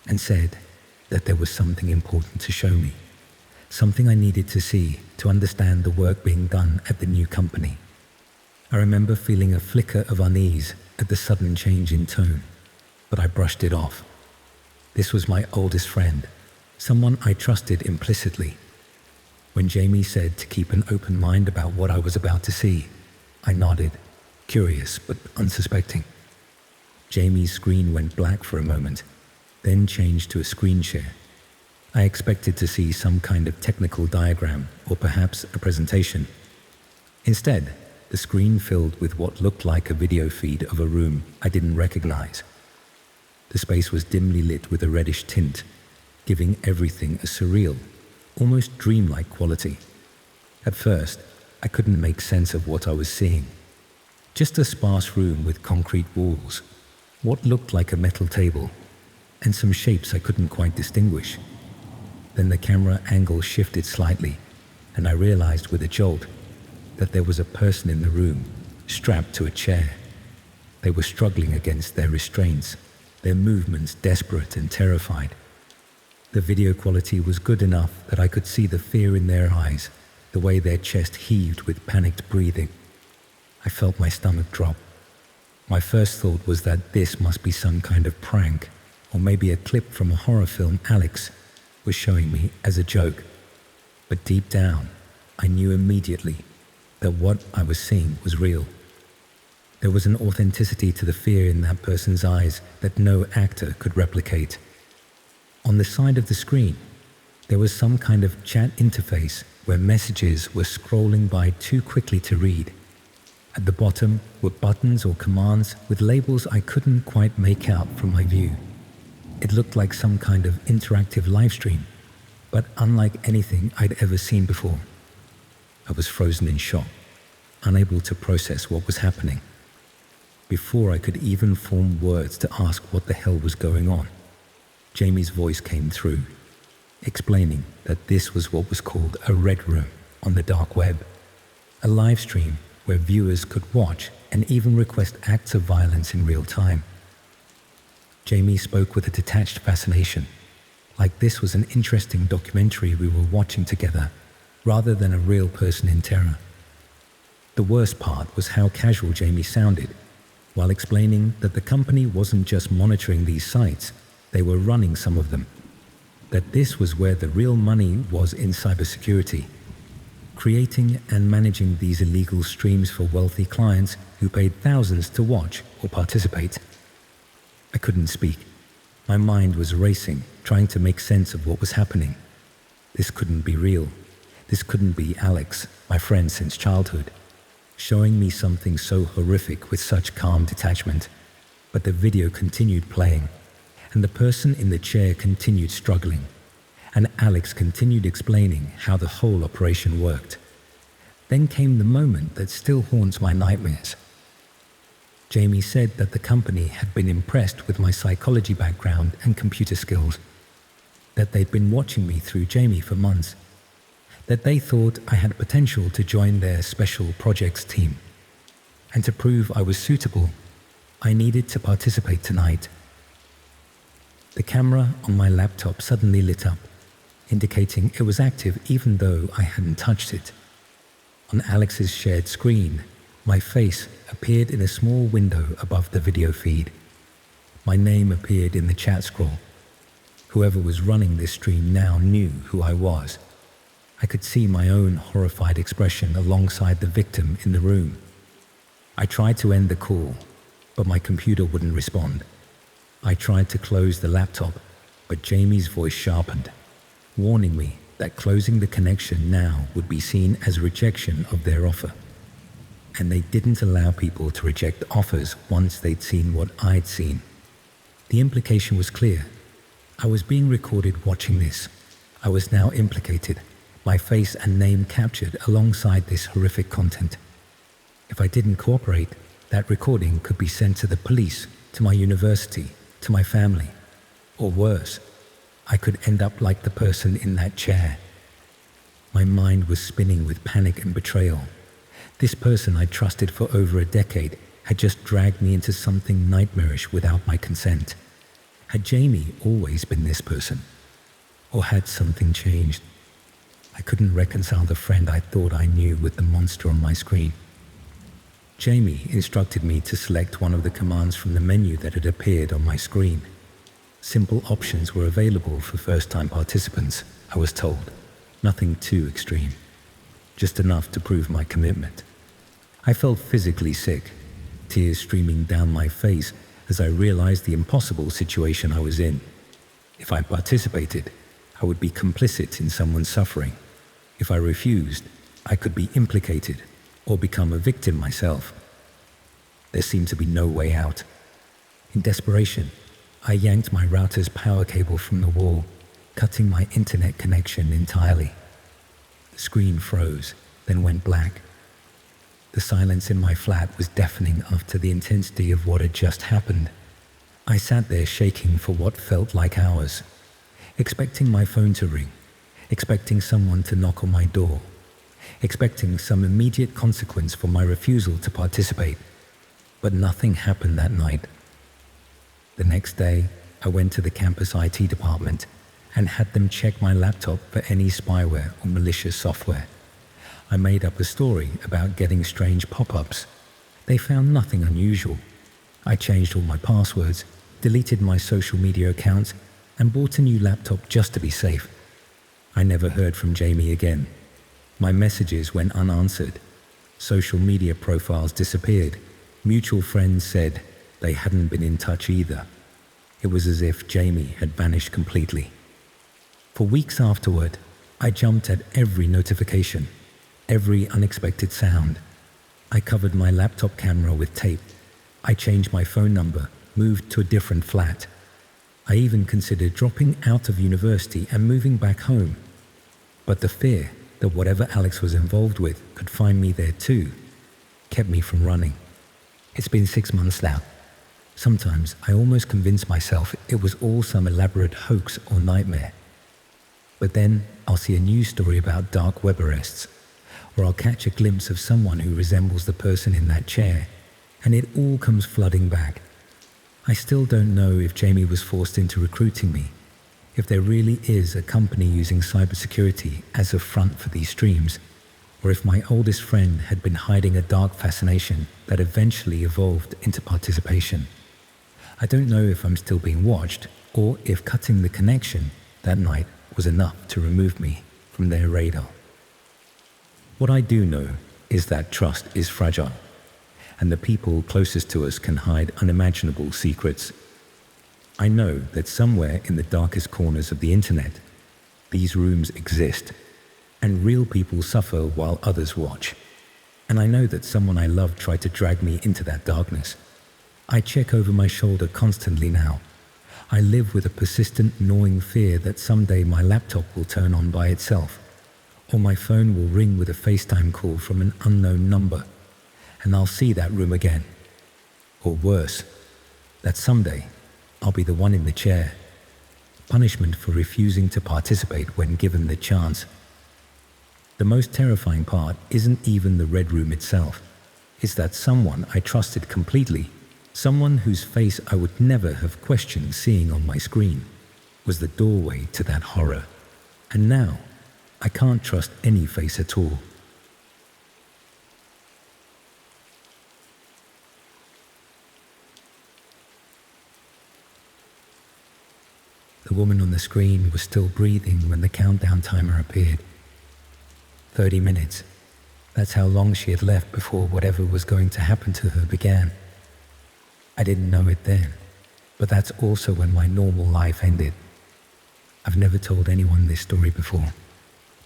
Speaker 1: and said that there was something important to show me, something I needed to see to understand the work being done at the new company. I remember feeling a flicker of unease at the sudden change in tone, but I brushed it off. This was my oldest friend, someone I trusted implicitly. When Jamie said to keep an open mind about what I was about to see, I nodded, curious but unsuspecting. Jamie's screen went black for a moment, then changed to a screen share. I expected to see some kind of technical diagram or perhaps a presentation. Instead, the screen filled with what looked like a video feed of a room I didn't recognize. The space was dimly lit with a reddish tint, giving everything a surreal, almost dreamlike quality. At first, I couldn't make sense of what I was seeing. Just a sparse room with concrete walls, what looked like a metal table, and some shapes I couldn't quite distinguish. Then the camera angle shifted slightly, and I realized with a jolt that there was a person in the room, strapped to a chair. They were struggling against their restraints, their movements desperate and terrified. The video quality was good enough that I could see the fear in their eyes, the way their chest heaved with panicked breathing. I felt my stomach drop. My first thought was that this must be some kind of prank, or maybe a clip from a horror film Alex was showing me as a joke. But deep down, I knew immediately that what I was seeing was real. There was an authenticity to the fear in that person's eyes that no actor could replicate. On the side of the screen, there was some kind of chat interface where messages were scrolling by too quickly to read. At the bottom were buttons or commands with labels I couldn't quite make out from my view. It looked like some kind of interactive live stream, but unlike anything I'd ever seen before. I was frozen in shock, unable to process what was happening. Before I could even form words to ask what the hell was going on, Jamie's voice came through, explaining that this was what was called a red room on the dark web, a live stream where viewers could watch and even request acts of violence in real time. Jamie spoke with a detached fascination, like this was an interesting documentary we were watching together, rather than a real person in terror. The worst part was how casual Jamie sounded, while explaining that the company wasn't just monitoring these sites, they were running some of them. That this was where the real money was in cybersecurity, creating and managing these illegal streams for wealthy clients who paid thousands to watch or participate. I couldn't speak. My mind was racing, trying to make sense of what was happening. This couldn't be real. This couldn't be Alex, my friend since childhood, showing me something so horrific with such calm detachment. But the video continued playing, and the person in the chair continued struggling, and Alex continued explaining how the whole operation worked. Then came the moment that still haunts my nightmares. Jamie said that the company had been impressed with my psychology background and computer skills, that they'd been watching me through Jamie for months, that they thought I had potential to join their special projects team, and to prove I was suitable, I needed to participate tonight. The camera on my laptop suddenly lit up, indicating it was active even though I hadn't touched it. On Alex's shared screen, my face appeared in a small window above the video feed. My name appeared in the chat scroll. Whoever was running this stream now knew who I was. I could see my own horrified expression alongside the victim in the room. I tried to end the call, but my computer wouldn't respond. I tried to close the laptop, but Jamie's voice sharpened, warning me that closing the connection now would be seen as rejection of their offer. And they didn't allow people to reject offers once they'd seen what I'd seen. The implication was clear. I was being recorded watching this. I was now implicated, my face and name captured alongside this horrific content. If I didn't cooperate, that recording could be sent to the police, to my university, to my family, or worse, I could end up like the person in that chair. My mind was spinning with panic and betrayal. This person I trusted for over a decade had just dragged me into something nightmarish without my consent. Had Jamie always been this person? Or had something changed? I couldn't reconcile the friend I thought I knew with the monster on my screen. Jamie instructed me to select one of the commands from the menu that had appeared on my screen. Simple options were available for first-time participants, I was told. Nothing too extreme. Just enough to prove my commitment. I felt physically sick, tears streaming down my face as I realized the impossible situation I was in. If I participated, I would be complicit in someone's suffering. If I refused, I could be implicated or become a victim myself. There seemed to be no way out. In desperation, I yanked my router's power cable from the wall, cutting my internet connection entirely. The screen froze, then went black. The silence in my flat was deafening after the intensity of what had just happened. I sat there shaking for what felt like hours, expecting my phone to ring, expecting someone to knock on my door, expecting some immediate consequence for my refusal to participate. But nothing happened that night. The next day, I went to the campus IT department and had them check my laptop for any spyware or malicious software. I made up a story about getting strange pop-ups. They found nothing unusual. I changed all my passwords, deleted my social media accounts, and bought a new laptop just to be safe. I never heard from Jamie again. My messages went unanswered. Social media profiles disappeared. Mutual friends said they hadn't been in touch either. It was as if Jamie had vanished completely. For weeks afterward, I jumped at every notification, every unexpected sound. I covered my laptop camera with tape. I changed my phone number, moved to a different flat. I even considered dropping out of university and moving back home. But the fear that whatever Alex was involved with could find me there too kept me from running. It's been 6 months now. Sometimes I almost convince myself it was all some elaborate hoax or nightmare. But then I'll see a news story about dark web arrests, or I'll catch a glimpse of someone who resembles the person in that chair, and it all comes flooding back. I still don't know if Jamie was forced into recruiting me, if there really is a company using cybersecurity as a front for these streams, or if my oldest friend had been hiding a dark fascination that eventually evolved into participation. I don't know if I'm still being watched, or if cutting the connection that night was enough to remove me from their radar. What I do know is that trust is fragile, and the people closest to us can hide unimaginable secrets. I know that somewhere in the darkest corners of the internet, these rooms exist, and real people suffer while others watch. And I know that someone I love tried to drag me into that darkness. I check over my shoulder constantly now. I live with a persistent, gnawing fear that someday my laptop will turn on by itself, or my phone will ring with a FaceTime call from an unknown number, and I'll see that room again. Or worse, that someday I'll be the one in the chair, punishment for refusing to participate when given the chance. The most terrifying part isn't even the red room itself. It's that someone I trusted completely, someone whose face I would never have questioned seeing on my screen, was the doorway to that horror. And now, I can't trust any face at all. The woman on the screen was still breathing when the countdown timer appeared. 30 minutes. That's how long she had left before whatever was going to happen to her began. I didn't know it then, but that's also when my normal life ended. I've never told anyone this story before,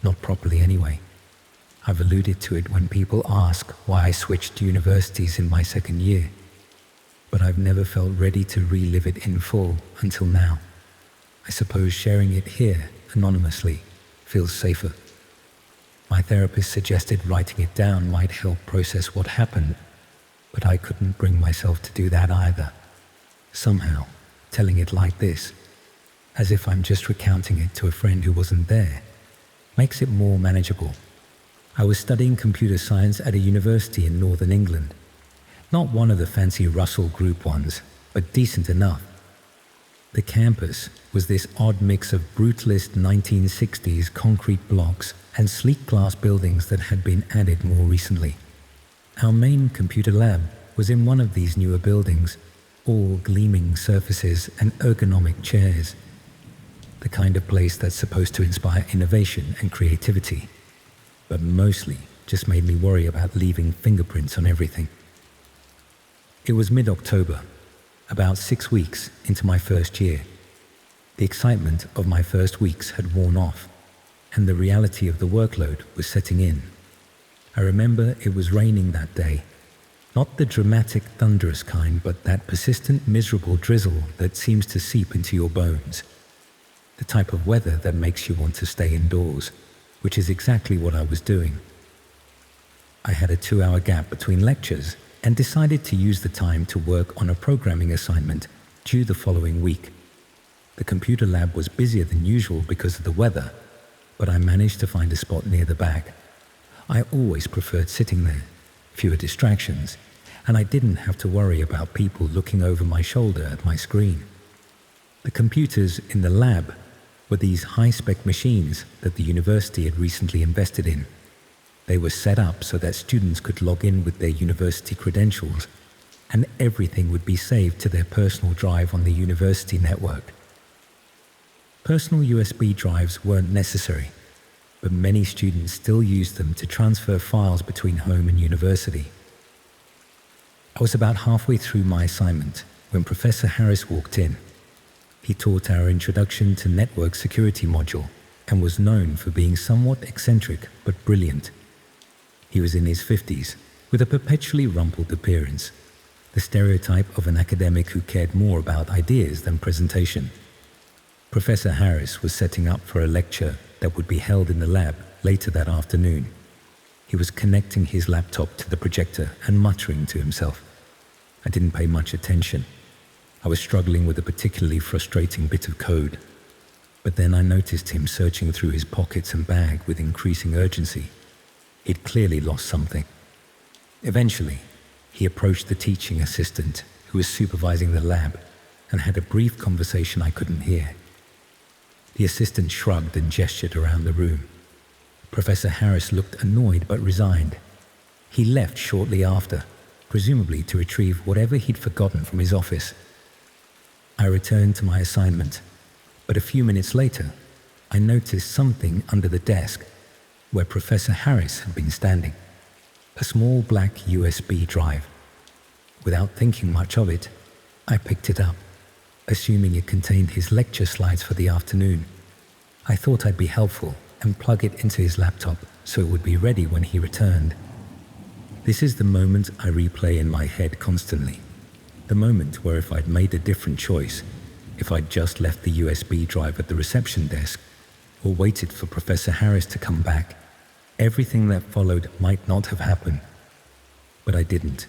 Speaker 1: not properly anyway. I've alluded to it when people ask why I switched universities in my second year, but I've never felt ready to relive it in full until now. I suppose sharing it here, anonymously, feels safer. My therapist suggested writing it down might help process what happened, but I couldn't bring myself to do that either. Somehow, telling it like this, as if I'm just recounting it to a friend who wasn't there, makes it more manageable. I was studying computer science at a university in northern England. Not one of the fancy Russell Group ones, but decent enough. The campus was this odd mix of brutalist 1960s concrete blocks and sleek glass buildings that had been added more recently. Our main computer lab was in one of these newer buildings, all gleaming surfaces and ergonomic chairs. The kind of place that's supposed to inspire innovation and creativity, but mostly just made me worry about leaving fingerprints on everything. It was mid-October, about 6 weeks into my first year. The excitement of my first weeks had worn off, and the reality of the workload was setting in. I remember it was raining that day, not the dramatic, thunderous kind, but that persistent, miserable drizzle that seems to seep into your bones. The type of weather that makes you want to stay indoors, which is exactly what I was doing. I had a 2-hour gap between lectures and decided to use the time to work on a programming assignment due the following week. The computer lab was busier than usual because of the weather, but I managed to find a spot near the back. I always preferred sitting there, fewer distractions, and I didn't have to worry about people looking over my shoulder at my screen. The computers in the lab were these high-spec machines that the university had recently invested in. They were set up so that students could log in with their university credentials, and everything would be saved to their personal drive on the university network. Personal USB drives weren't necessary, but many students still use them to transfer files between home and university. I was about halfway through my assignment when Professor Harris walked in. He taught our Introduction to Network Security module and was known for being somewhat eccentric but brilliant. He was in his 50s, with a perpetually rumpled appearance, the stereotype of an academic who cared more about ideas than presentation. Professor Harris was setting up for a lecture that would be held in the lab later that afternoon. He was connecting his laptop to the projector and muttering to himself. I didn't pay much attention. I was struggling with a particularly frustrating bit of code. But then I noticed him searching through his pockets and bag with increasing urgency. He'd clearly lost something. Eventually, he approached the teaching assistant who was supervising the lab and had a brief conversation I couldn't hear. The assistant shrugged and gestured around the room. Professor Harris looked annoyed but resigned. He left shortly after, presumably to retrieve whatever he'd forgotten from his office. I returned to my assignment, but a few minutes later, I noticed something under the desk where Professor Harris had been standing. A small black USB drive. Without thinking much of it, I picked it up, assuming it contained his lecture slides for the afternoon. I thought I'd be helpful and plug it into his laptop so it would be ready when he returned. This is the moment I replay in my head constantly. The moment where if I'd made a different choice, if I'd just left the USB drive at the reception desk or waited for Professor Harris to come back, everything that followed might not have happened. But I didn't.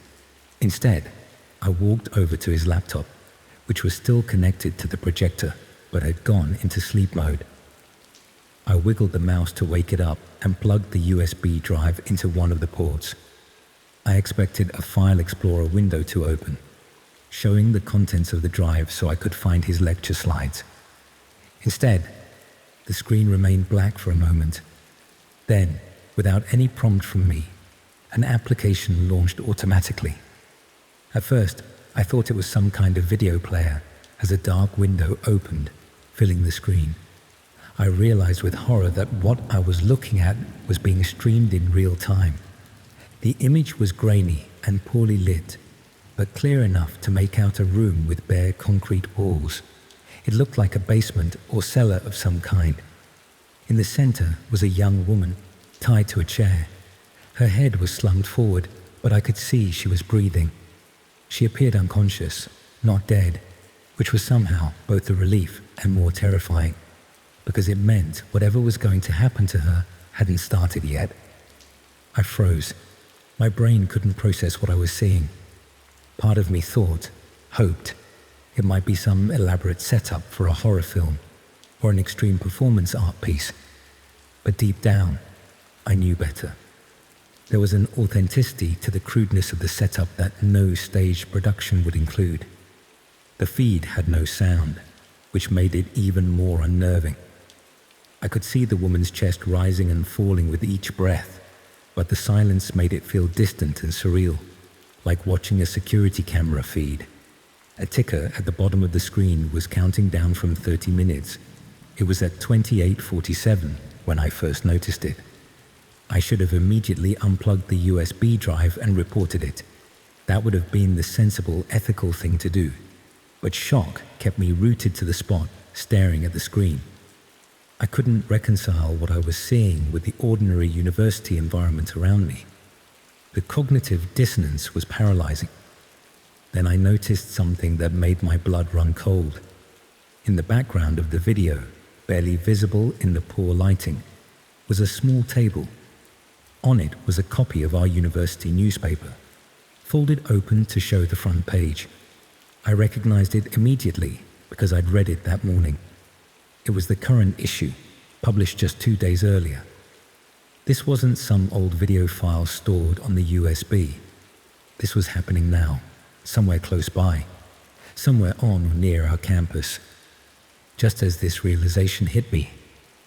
Speaker 1: Instead, I walked over to his laptop, which was still connected to the projector but had gone into sleep mode. I wiggled the mouse to wake it up and plugged the USB drive into one of the ports. I expected a File Explorer window to open, showing the contents of the drive so I could find his lecture slides. Instead, the screen remained black for a moment. Then, without any prompt from me, an application launched automatically. At first, I thought it was some kind of video player as a dark window opened, filling the screen. I realized with horror that what I was looking at was being streamed in real time. The image was grainy and poorly lit, but clear enough to make out a room with bare concrete walls. It looked like a basement or cellar of some kind. In the center was a young woman, tied to a chair. Her head was slumped forward, but I could see she was breathing. She appeared unconscious, not dead, which was somehow both a relief and more terrifying, because it meant whatever was going to happen to her hadn't started yet. I froze. My brain couldn't process what I was seeing. Part of me thought, hoped, it might be some elaborate setup for a horror film or an extreme performance art piece. But deep down, I knew better. There was an authenticity to the crudeness of the setup that no staged production would include. The feed had no sound, which made it even more unnerving. I could see the woman's chest rising and falling with each breath, but the silence made it feel distant and surreal, like watching a security camera feed. A ticker at the bottom of the screen was counting down from 30 minutes. It was at 28:47 when I first noticed it. I should have immediately unplugged the USB drive and reported it. That would have been the sensible, ethical thing to do. But shock kept me rooted to the spot, staring at the screen. I couldn't reconcile what I was seeing with the ordinary university environment around me. The cognitive dissonance was paralyzing. Then I noticed something that made my blood run cold. In the background of the video, barely visible in the poor lighting, was a small table. On it was a copy of our university newspaper, folded open to show the front page. I recognized it immediately because I'd read it that morning. It was the current issue, published just 2 days earlier. This wasn't some old video file stored on the USB. This was happening now, somewhere close by, somewhere on or near our campus. Just as this realization hit me,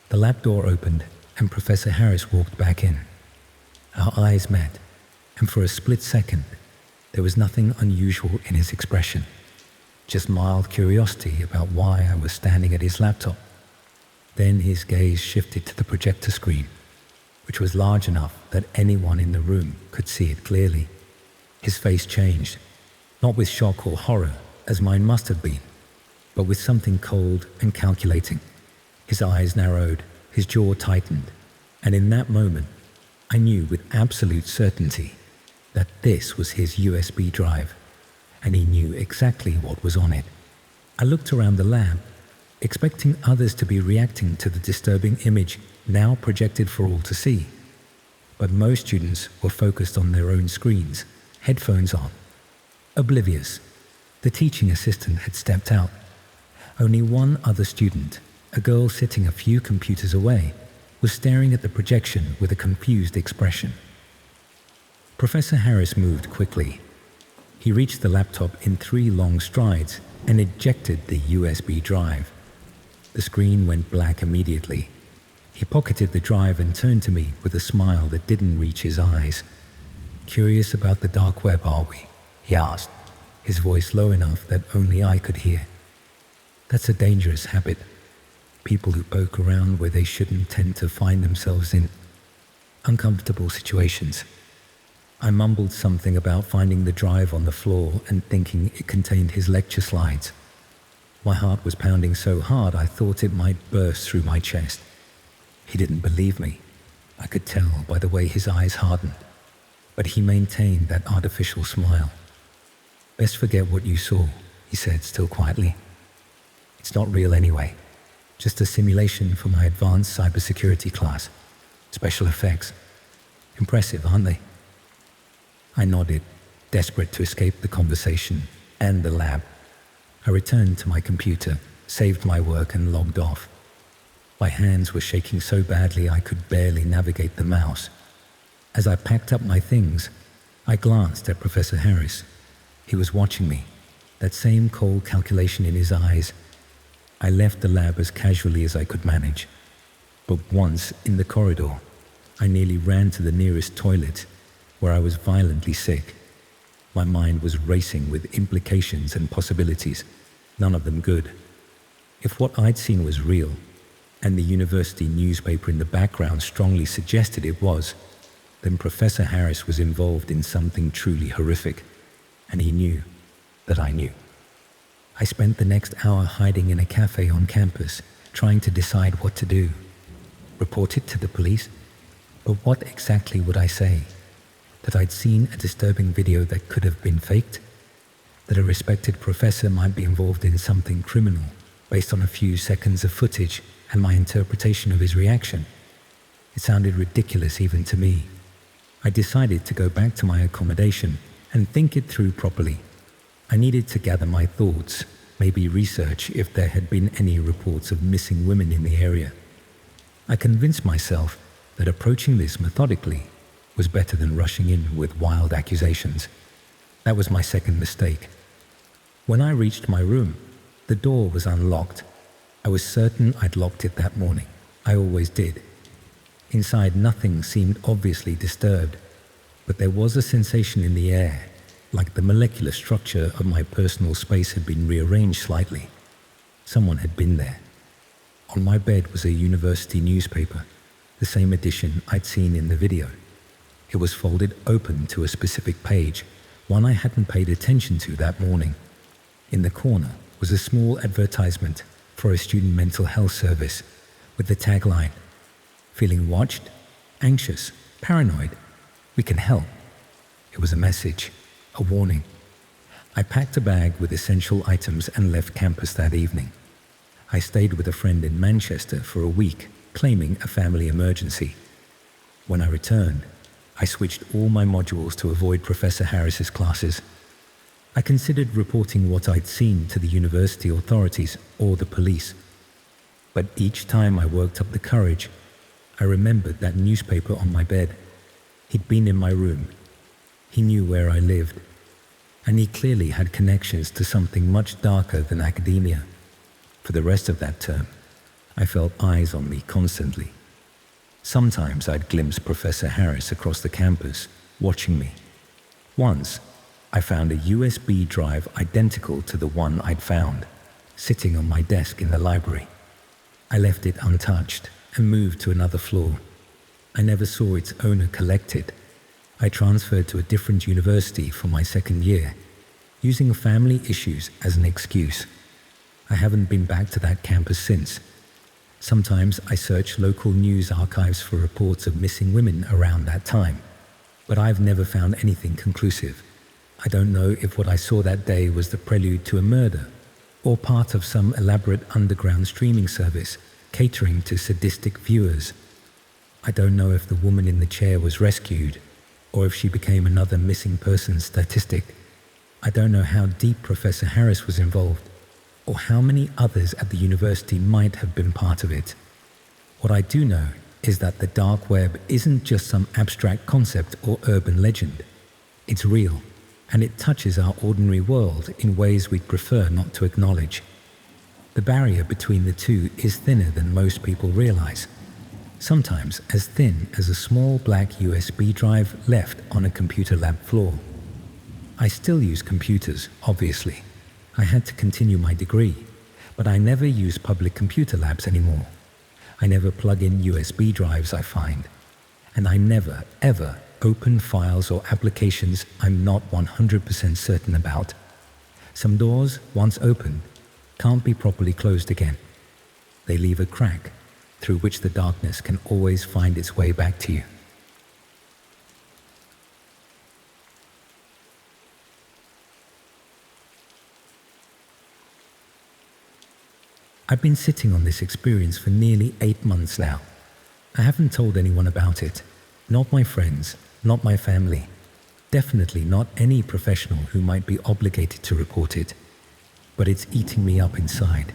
Speaker 1: the lab door opened and Professor Harris walked back in. Our eyes met, and for a split second, there was nothing unusual in his expression, just mild curiosity about why I was standing at his laptop. Then his gaze shifted to the projector screen, which was large enough that anyone in the room could see it clearly. His face changed, not with shock or horror, as mine must have been, but with something cold and calculating. His eyes narrowed, his jaw tightened, and in that moment, I knew with absolute certainty that this was his USB drive, and he knew exactly what was on it. I looked around the lab, expecting others to be reacting to the disturbing image now projected for all to see. But most students were focused on their own screens, headphones on. Oblivious, the teaching assistant had stepped out. Only one other student, a girl sitting a few computers away, was staring at the projection with a confused expression. Professor Harris moved quickly. He reached the laptop in 3 long strides and ejected the USB drive. The screen went black immediately. He pocketed the drive and turned to me with a smile that didn't reach his eyes. "Curious about the dark web, are we?" he asked, his voice low enough that only I could hear. "That's a dangerous habit. People who poke around where they shouldn't tend to find themselves in uncomfortable situations." I mumbled something about finding the drive on the floor and thinking it contained his lecture slides. My heart was pounding so hard I thought it might burst through my chest. He didn't believe me. I could tell by the way his eyes hardened. But he maintained that artificial smile. "Best forget what you saw," he said, still quietly. "It's not real anyway. Just a simulation for my advanced cybersecurity class. Special effects. Impressive, aren't they?" I nodded, desperate to escape the conversation and the lab. I returned to my computer, saved my work and logged off. My hands were shaking so badly I could barely navigate the mouse. As I packed up my things, I glanced at Professor Harris. He was watching me, that same cold calculation in his eyes. I left the lab as casually as I could manage. But once in the corridor, I nearly ran to the nearest toilet, where I was violently sick. My mind was racing with implications and possibilities, none of them good. If what I'd seen was real, and the university newspaper in the background strongly suggested it was, then Professor Harris was involved in something truly horrific, and he knew that I knew. I spent the next hour hiding in a cafe on campus, trying to decide what to do. Report it to the police? But what exactly would I say? That I'd seen a disturbing video that could have been faked? That a respected professor might be involved in something criminal based on a few seconds of footage and my interpretation of his reaction? It sounded ridiculous even to me. I decided to go back to my accommodation and think it through properly. I needed to gather my thoughts, maybe research if there had been any reports of missing women in the area. I convinced myself that approaching this methodically was better than rushing in with wild accusations. That was my second mistake. When I reached my room, the door was unlocked. I was certain I'd locked it that morning. I always did. Inside, nothing seemed obviously disturbed, but there was a sensation in the air, like the molecular structure of my personal space had been rearranged slightly. Someone had been there. On my bed was a university newspaper, the same edition I'd seen in the video. It was folded open to a specific page, one I hadn't paid attention to that morning. In the corner was a small advertisement for a student mental health service with the tagline, "Feeling watched? Anxious? Paranoid? We can help." It was a message, a warning. I packed a bag with essential items and left campus that evening. I stayed with a friend in Manchester for a week, claiming a family emergency. When I returned, I switched all my modules to avoid Professor Harris's classes. I considered reporting what I'd seen to the university authorities or the police. But each time I worked up the courage, I remembered that newspaper on my bed. He'd been in my room. He knew where I lived. And he clearly had connections to something much darker than academia. For the rest of that term, I felt eyes on me constantly. Sometimes I'd glimpse Professor Harris across the campus, watching me. Once, I found a USB drive identical to the one I'd found, sitting on my desk in the library. I left it untouched and moved to another floor. I never saw its owner collect it. I transferred to a different university for my second year, using family issues as an excuse. I haven't been back to that campus since. Sometimes I search local news archives for reports of missing women around that time, but I've never found anything conclusive. I don't know if what I saw that day was the prelude to a murder, or part of some elaborate underground streaming service catering to sadistic viewers. I don't know if the woman in the chair was rescued, or if she became another missing person statistic. I don't know how deep Professor Harris was involved, or how many others at the university might have been part of it. What I do know is that the dark web isn't just some abstract concept or urban legend. It's real, and it touches our ordinary world in ways we'd prefer not to acknowledge. The barrier between the two is thinner than most people realize, sometimes as thin as a small black USB drive left on a computer lab floor. I still use computers, obviously. I had to continue my degree, but I never use public computer labs anymore. I never plug in USB drives, I find. And I never, ever open files or applications I'm not 100% certain about. Some doors, once opened, can't be properly closed again. They leave a crack through which the darkness can always find its way back to you. I've been sitting on this experience for nearly 8 months now. I haven't told anyone about it. Not my friends, not my family. Definitely not any professional who might be obligated to report it. But it's eating me up inside.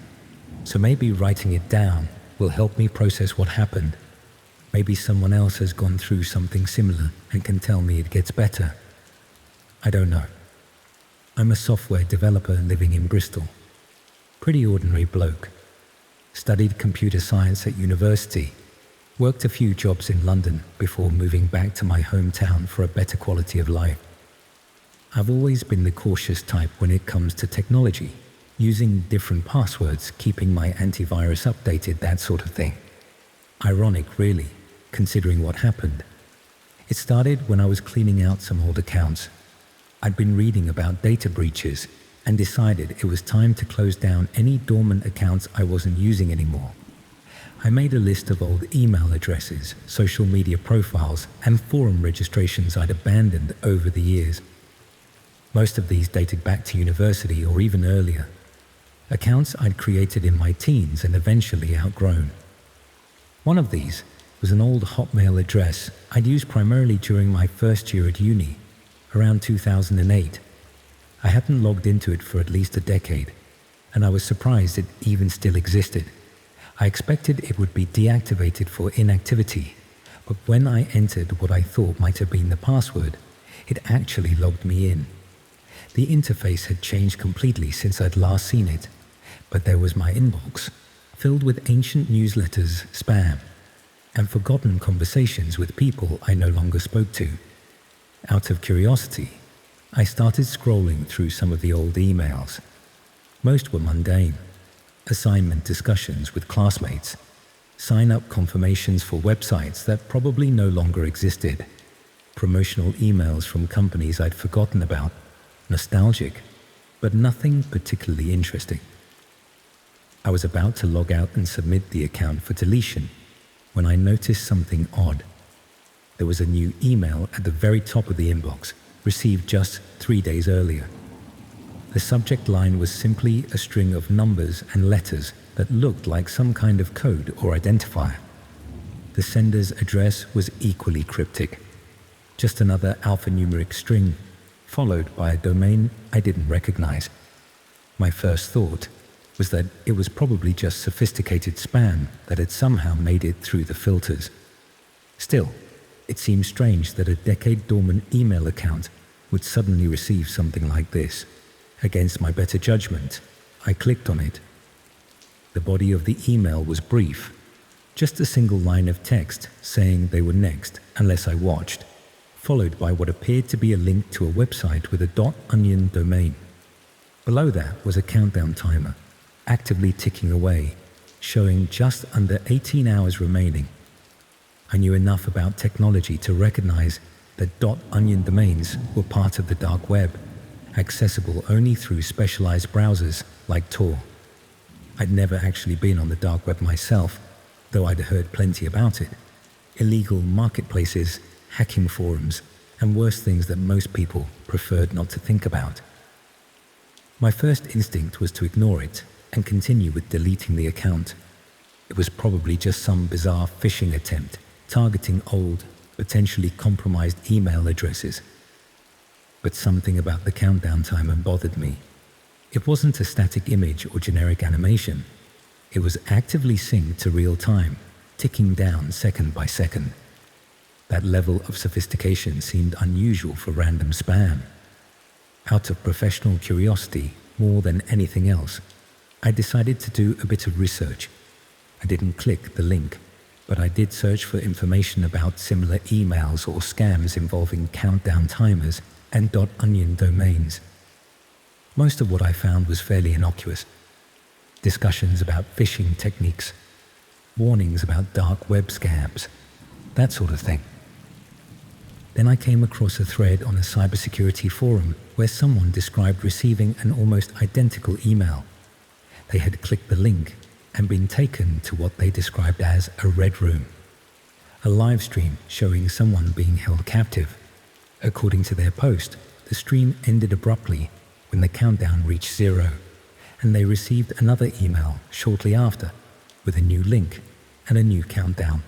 Speaker 1: So maybe writing it down will help me process what happened. Maybe someone else has gone through something similar and can tell me it gets better. I don't know. I'm a software developer living in Bristol. Pretty ordinary bloke. Studied computer science at university, worked a few jobs in London before moving back to my hometown for a better quality of life. I've always been the cautious type when it comes to technology, using different passwords, keeping my antivirus updated, that sort of thing. Ironic, really, considering what happened. It started when I was cleaning out some old accounts. I'd been reading about data breaches and decided it was time to close down any dormant accounts I wasn't using anymore. I made a list of old email addresses, social media profiles, and forum registrations I'd abandoned over the years. Most of these dated back to university or even earlier. Accounts I'd created in my teens and eventually outgrown. One of these was an old Hotmail address I'd used primarily during my first year at uni, around 2008. I hadn't logged into it for at least a decade, and I was surprised it even still existed. I expected it would be deactivated for inactivity, but when I entered what I thought might have been the password, it actually logged me in. The interface had changed completely since I'd last seen it, but there was my inbox, filled with ancient newsletters, spam, and forgotten conversations with people I no longer spoke to. Out of curiosity, I started scrolling through some of the old emails. Most were mundane. Assignment discussions with classmates, sign-up confirmations for websites that probably no longer existed, promotional emails from companies I'd forgotten about, nostalgic, but nothing particularly interesting. I was about to log out and submit the account for deletion when I noticed something odd. There was a new email at the very top of the inbox, received just 3 days earlier. The subject line was simply a string of numbers and letters that looked like some kind of code or identifier. The sender's address was equally cryptic, just another alphanumeric string, followed by a domain I didn't recognize. My first thought was that it was probably just sophisticated spam that had somehow made it through the filters. Still, it seemed strange that a decade-dormant email account would suddenly receive something like this. Against my better judgment, I clicked on it. The body of the email was brief, just a single line of text saying they were next unless I watched, followed by what appeared to be a link to a website with a .onion domain. Below that was a countdown timer, actively ticking away, showing just under 18 hours remaining. I knew enough about technology to recognize that .onion domains were part of the dark web, accessible only through specialized browsers like Tor. I'd never actually been on the dark web myself, though I'd heard plenty about it. Illegal marketplaces, hacking forums, and worse things that most people preferred not to think about. My first instinct was to ignore it and continue with deleting the account. It was probably just some bizarre phishing attempt targeting old, potentially compromised email addresses. But something about the countdown timer bothered me. It wasn't a static image or generic animation. It was actively synced to real time, ticking down second by second. That level of sophistication seemed unusual for random spam. Out of professional curiosity, more than anything else, I decided to do a bit of research. I didn't click the link, but I did search for information about similar emails or scams involving countdown timers and .onion domains. Most of what I found was fairly innocuous. Discussions about phishing techniques, warnings about dark web scams, that sort of thing. Then I came across a thread on a cybersecurity forum where someone described receiving an almost identical email. They had clicked the link and been taken to what they described as a red room, a live stream showing someone being held captive. According to their post, the stream ended abruptly when the countdown reached 0, and they received another email shortly after with a new link and a new countdown.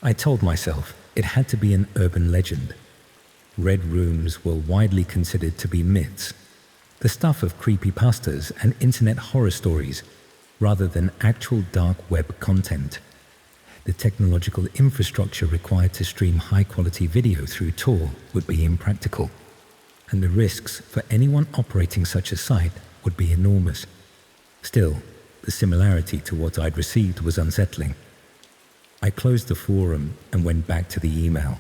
Speaker 1: I told myself it had to be an urban legend. Red rooms were widely considered to be myths, the stuff of creepypastas and internet horror stories, rather than actual dark web content. The technological infrastructure required to stream high-quality video through Tor would be impractical, and the risks for anyone operating such a site would be enormous. Still, the similarity to what I'd received was unsettling. I closed the forum and went back to the email,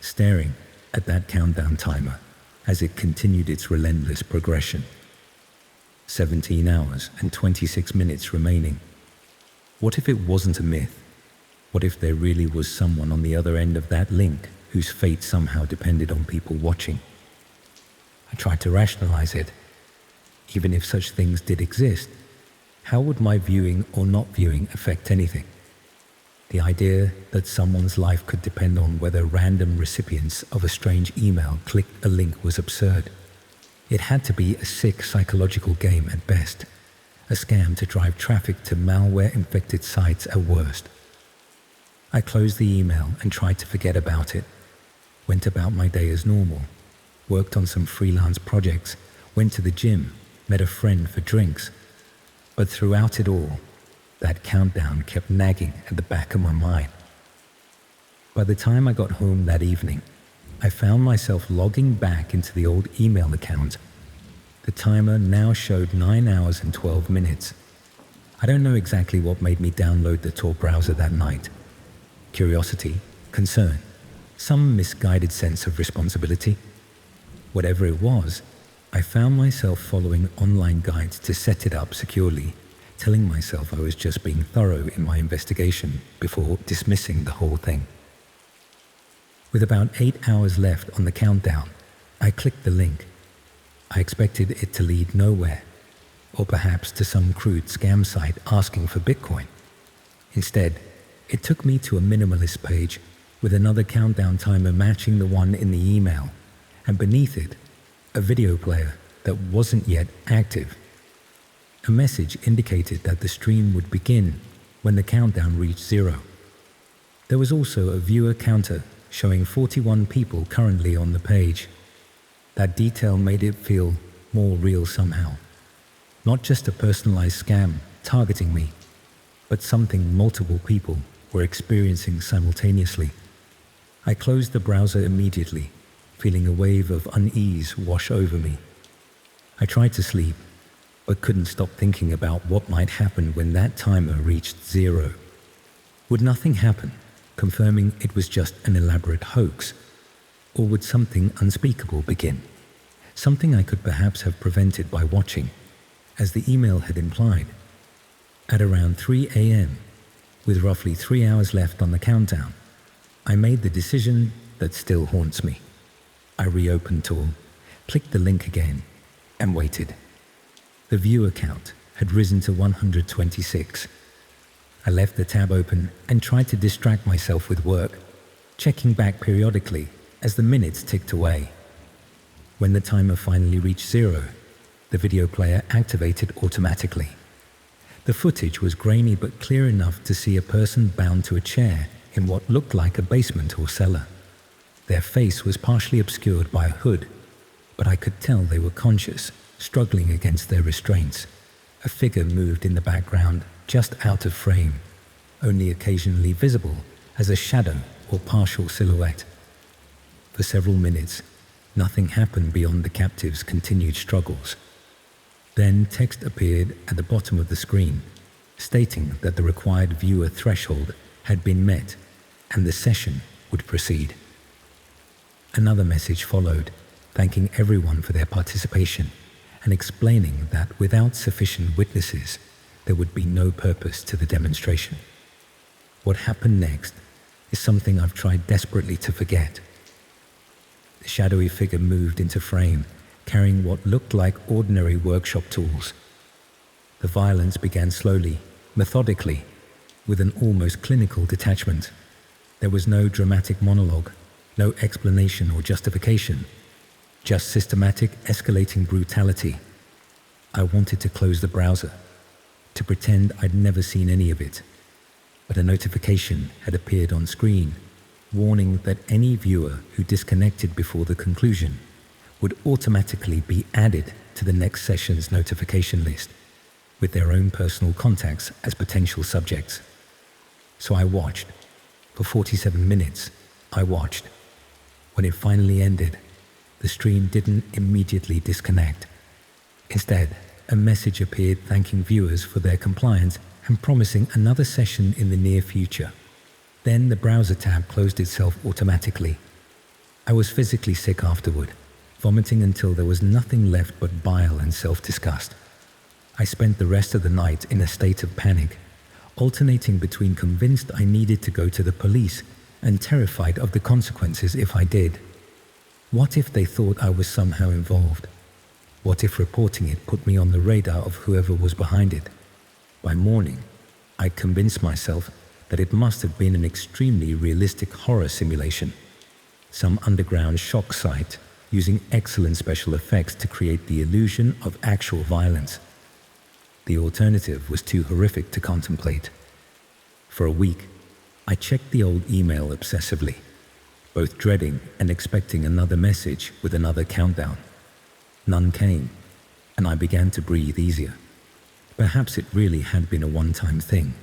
Speaker 1: staring at that countdown timer as it continued its relentless progression. 17 hours and 26 minutes remaining. What if it wasn't a myth? What if there really was someone on the other end of that link whose fate somehow depended on people watching? I tried to rationalize it. Even if such things did exist, how would my viewing or not viewing affect anything? The idea that someone's life could depend on whether random recipients of a strange email clicked a link was absurd. It had to be a sick psychological game at best, a scam to drive traffic to malware-infected sites at worst. I closed the email and tried to forget about it, went about my day as normal, worked on some freelance projects, went to the gym, met a friend for drinks. But throughout it all, that countdown kept nagging at the back of my mind. By the time I got home that evening, I found myself logging back into the old email account. The timer now showed 9 hours and 12 minutes. I don't know exactly what made me download the Tor browser that night. Curiosity, concern, some misguided sense of responsibility. Whatever it was, I found myself following online guides to set it up securely, telling myself I was just being thorough in my investigation before dismissing the whole thing. With about 8 hours left on the countdown, I clicked the link. I expected it to lead nowhere, or perhaps to some crude scam site asking for Bitcoin. Instead, it took me to a minimalist page with another countdown timer matching the one in the email, and beneath it, a video player that wasn't yet active. A message indicated that the stream would begin when the countdown reached 0. There was also a viewer counter showing 41 people currently on the page. That detail made it feel more real somehow. Not just a personalized scam targeting me, but something multiple people were experiencing simultaneously. I closed the browser immediately, feeling a wave of unease wash over me. I tried to sleep, but couldn't stop thinking about what might happen when that timer reached 0. Would nothing happen, confirming it was just an elaborate hoax? Or would something unspeakable begin? Something I could perhaps have prevented by watching, as the email had implied. At around 3 a.m., with roughly 3 hours left on the countdown, I made the decision that still haunts me. I reopened Tor, clicked the link again, and waited. The viewer count had risen to 126. I left the tab open and tried to distract myself with work, checking back periodically as the minutes ticked away. When the timer finally reached 0, the video player activated automatically. The footage was grainy but clear enough to see a person bound to a chair in what looked like a basement or cellar. Their face was partially obscured by a hood, but I could tell they were conscious, struggling against their restraints. A figure moved in the background, just out of frame, only occasionally visible as a shadow or partial silhouette. For several minutes, nothing happened beyond the captive's continued struggles. Then text appeared at the bottom of the screen, stating that the required viewer threshold had been met and the session would proceed. Another message followed, thanking everyone for their participation and explaining that without sufficient witnesses, there would be no purpose to the demonstration. What happened next is something I've tried desperately to forget. The shadowy figure moved into frame, carrying what looked like ordinary workshop tools. The violence began slowly, methodically, with an almost clinical detachment. There was no dramatic monologue, no explanation or justification, just systematic escalating brutality. I wanted to close the browser, to pretend I'd never seen any of it, but a notification had appeared on screen, warning that any viewer who disconnected before the conclusion would automatically be added to the next session's notification list, with their own personal contacts as potential subjects. So I watched. For 47 minutes, I watched. When it finally ended, the stream didn't immediately disconnect. Instead, a message appeared thanking viewers for their compliance and promising another session in the near future. Then the browser tab closed itself automatically. I was physically sick afterward, vomiting until there was nothing left but bile and self-disgust. I spent the rest of the night in a state of panic, alternating between convinced I needed to go to the police and terrified of the consequences if I did. What if they thought I was somehow involved? What if reporting it put me on the radar of whoever was behind it? By morning, I convinced myself that it must have been an extremely realistic horror simulation, some underground shock site using excellent special effects to create the illusion of actual violence. The alternative was too horrific to contemplate. For a week, I checked the old email obsessively, both dreading and expecting another message with another countdown. None came, and I began to breathe easier. Perhaps it really had been a one-time thing,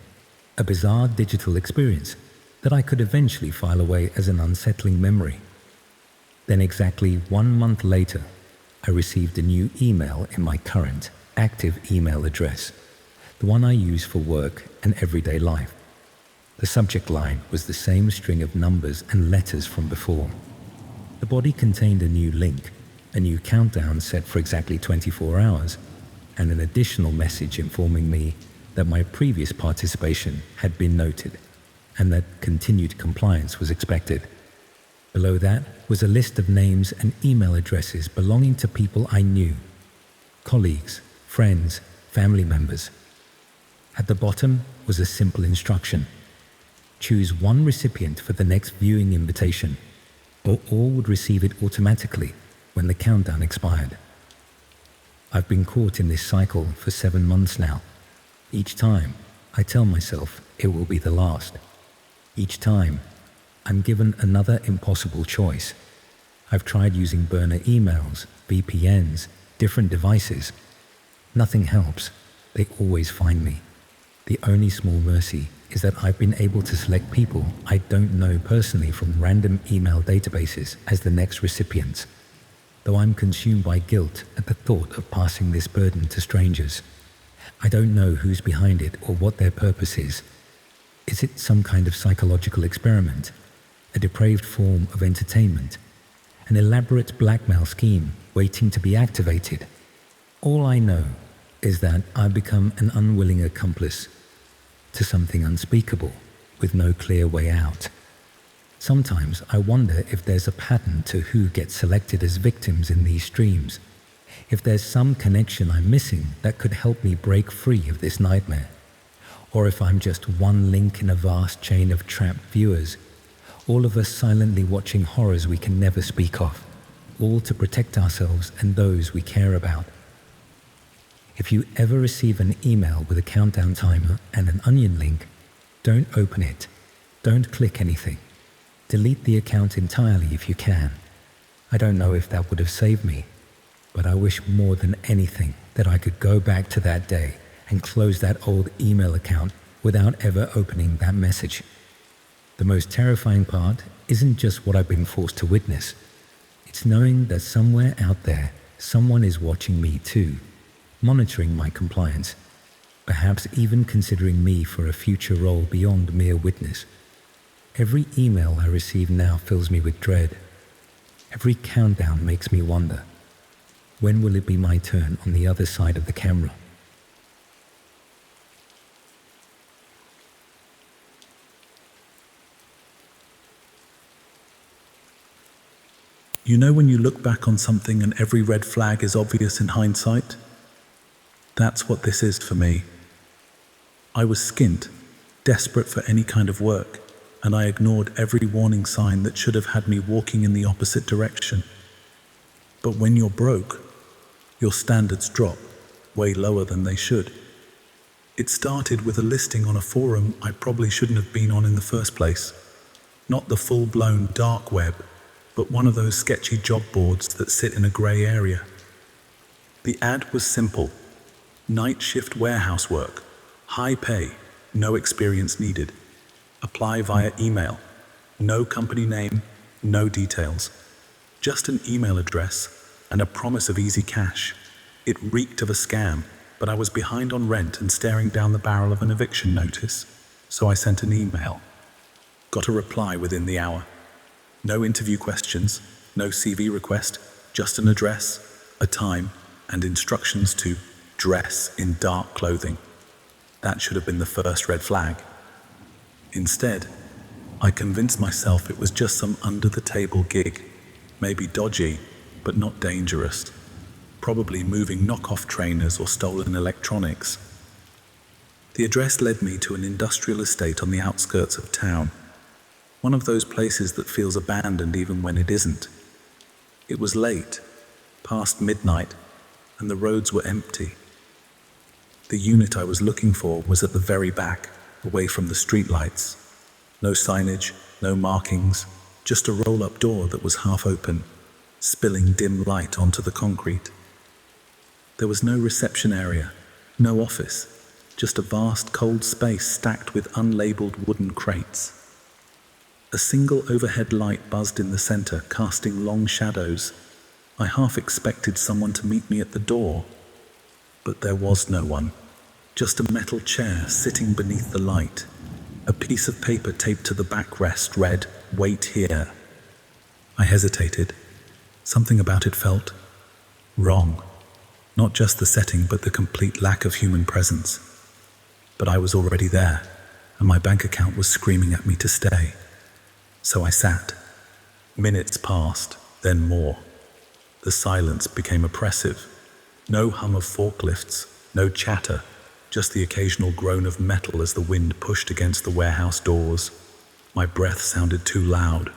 Speaker 1: a bizarre digital experience that I could eventually file away as an unsettling memory. Then exactly 1 month later, I received a new email in my current, active email address, the one I use for work and everyday life. The subject line was the same string of numbers and letters from before. The body contained a new link, a new countdown set for exactly 24 hours, and an additional message informing me that my previous participation had been noted and that continued compliance was expected. Below that was a list of names and email addresses belonging to people I knew, colleagues, friends, family members. At the bottom was a simple instruction: choose one recipient for the next viewing invitation, or all would receive it automatically when the countdown expired. I've been caught in this cycle for 7 months now. Each time, I tell myself it will be the last. Each time, I'm given another impossible choice. I've tried using burner emails, VPNs, different devices. Nothing helps. They always find me. The only small mercy is that I've been able to select people I don't know personally from random email databases as the next recipients, though I'm consumed by guilt at the thought of passing this burden to strangers. I don't know who's behind it or what their purpose is. Is it some kind of psychological experiment, a depraved form of entertainment, an elaborate blackmail scheme waiting to be activated? All I know is that I've become an unwilling accomplice to something unspeakable, with no clear way out. Sometimes I wonder if there's a pattern to who gets selected as victims in these streams, if there's some connection I'm missing that could help me break free of this nightmare, or if I'm just one link in a vast chain of trapped viewers, all of us silently watching horrors we can never speak of, all to protect ourselves and those we care about. If you ever receive an email with a countdown timer and an onion link, don't open it. Don't click anything. Delete the account entirely if you can. I don't know if that would have saved me, but I wish more than anything that I could go back to that day and close that old email account without ever opening that message. The most terrifying part isn't just what I've been forced to witness. It's knowing that somewhere out there, someone is watching me too, monitoring my compliance, perhaps even considering me for a future role beyond mere witness. Every email I receive now fills me with dread. Every countdown makes me wonder, when will it be my turn on the other side of the camera?
Speaker 2: You know when you look back on something and every red flag is obvious in hindsight? That's what this is for me. I was skint, desperate for any kind of work, and I ignored every warning sign that should have had me walking in the opposite direction. But when you're broke, your standards drop way lower than they should. It started with a listing on a forum I probably shouldn't have been on in the first place. Not the full-blown dark web, but one of those sketchy job boards that sit in a grey area. The ad was simple: night shift warehouse work, high pay, no experience needed. Apply via email, no company name, no details. Just an email address and a promise of easy cash. It reeked of a scam, but I was behind on rent and staring down the barrel of an eviction notice, so I sent an email. Got a reply within the hour. No interview questions, no CV request, just an address, a time, and instructions to dress in dark clothing. That should have been the first red flag. Instead, I convinced myself it was just some under-the-table gig, maybe dodgy, but not dangerous. Probably moving knockoff trainers or stolen electronics. The address led me to an industrial estate on the outskirts of town. One of those places that feels abandoned even when it isn't. It was late, past midnight, and the roads were empty. The unit I was looking for was at the very back, away from the streetlights. No signage, no markings, just a roll-up door that was half open, spilling dim light onto the concrete. There was no reception area, no office, just a vast cold space stacked with unlabeled wooden crates. A single overhead light buzzed in the center, casting long shadows. I half expected someone to meet me at the door, but there was no one. Just a metal chair sitting beneath the light. A piece of paper taped to the backrest read, "Wait here." I hesitated. Something about it felt wrong. Not just the setting, but the complete lack of human presence. But I was already there, and my bank account was screaming at me to stay. So I sat. Minutes passed, then more. The silence became oppressive. No hum of forklifts, no chatter, just the occasional groan of metal as the wind pushed against the warehouse doors. My breath sounded too loud.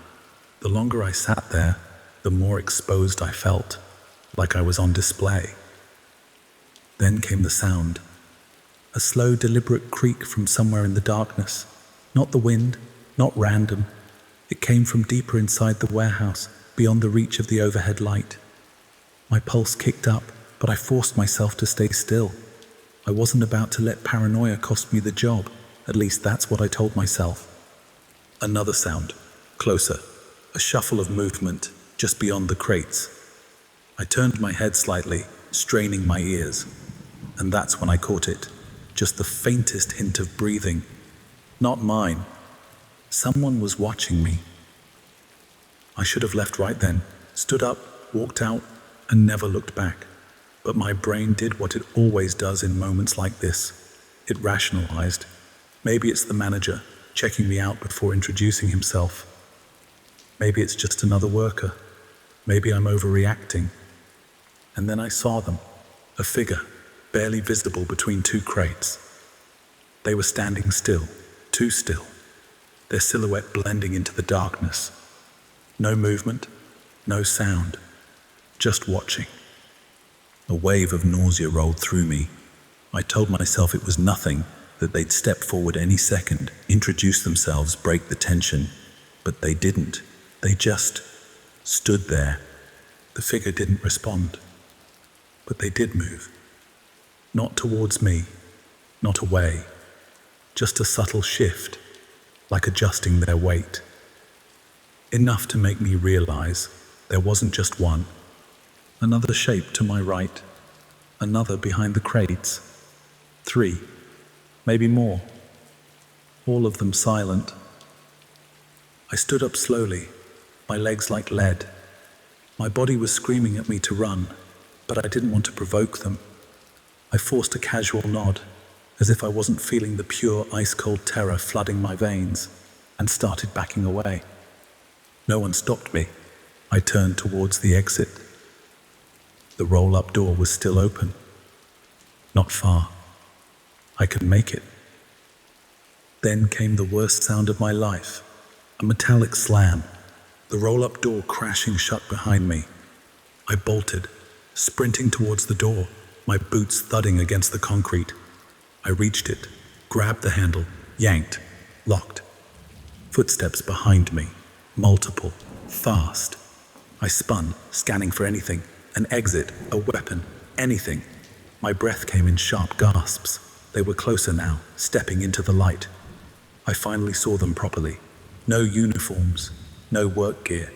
Speaker 2: The longer I sat there, the more exposed I felt, like I was on display. Then came the sound. A slow, deliberate creak from somewhere in the darkness. Not the wind, not random. It came from deeper inside the warehouse, beyond the reach of the overhead light. My pulse kicked up, but I forced myself to stay still. I wasn't about to let paranoia cost me the job. At least that's what I told myself. Another sound, closer. A shuffle of movement, just beyond the crates. I turned my head slightly, straining my ears. And that's when I caught it. Just the faintest hint of breathing. Not mine. Someone was watching me. I should have left right then, stood up, walked out, and never looked back. But my brain did what it always does in moments like this. It rationalized. Maybe it's the manager checking me out before introducing himself. Maybe it's just another worker. Maybe I'm overreacting. And then I saw them, a figure, barely visible between two crates. They were standing still, too still, their silhouette blending into the darkness. No movement, no sound, just watching. A wave of nausea rolled through me. I told myself it was nothing, that they'd step forward any second, introduce themselves, break the tension. But they didn't. They just stood there. The figure didn't respond. But they did move. Not towards me, not away. Just a subtle shift, like adjusting their weight. Enough to make me realize there wasn't just one. Another shape to my right. Another behind the crates. 3, maybe more. All of them silent. I stood up slowly, my legs like lead. My body was screaming at me to run, but I didn't want to provoke them. I forced a casual nod, as if I wasn't feeling the pure ice-cold terror flooding my veins, and started backing away. No one stopped me. I turned towards the exit. The roll-up door was still open. Not far. I could make it. Then came the worst sound of my life. A metallic slam. The roll-up door crashing shut behind me. I bolted, sprinting towards the door, my boots thudding against the concrete. I reached it, grabbed the handle, yanked, locked. Footsteps behind me, multiple, fast. I spun, scanning for anything, an exit, a weapon, anything. My breath came in sharp gasps. They were closer now, stepping into the light. I finally saw them properly. No uniforms, no work gear,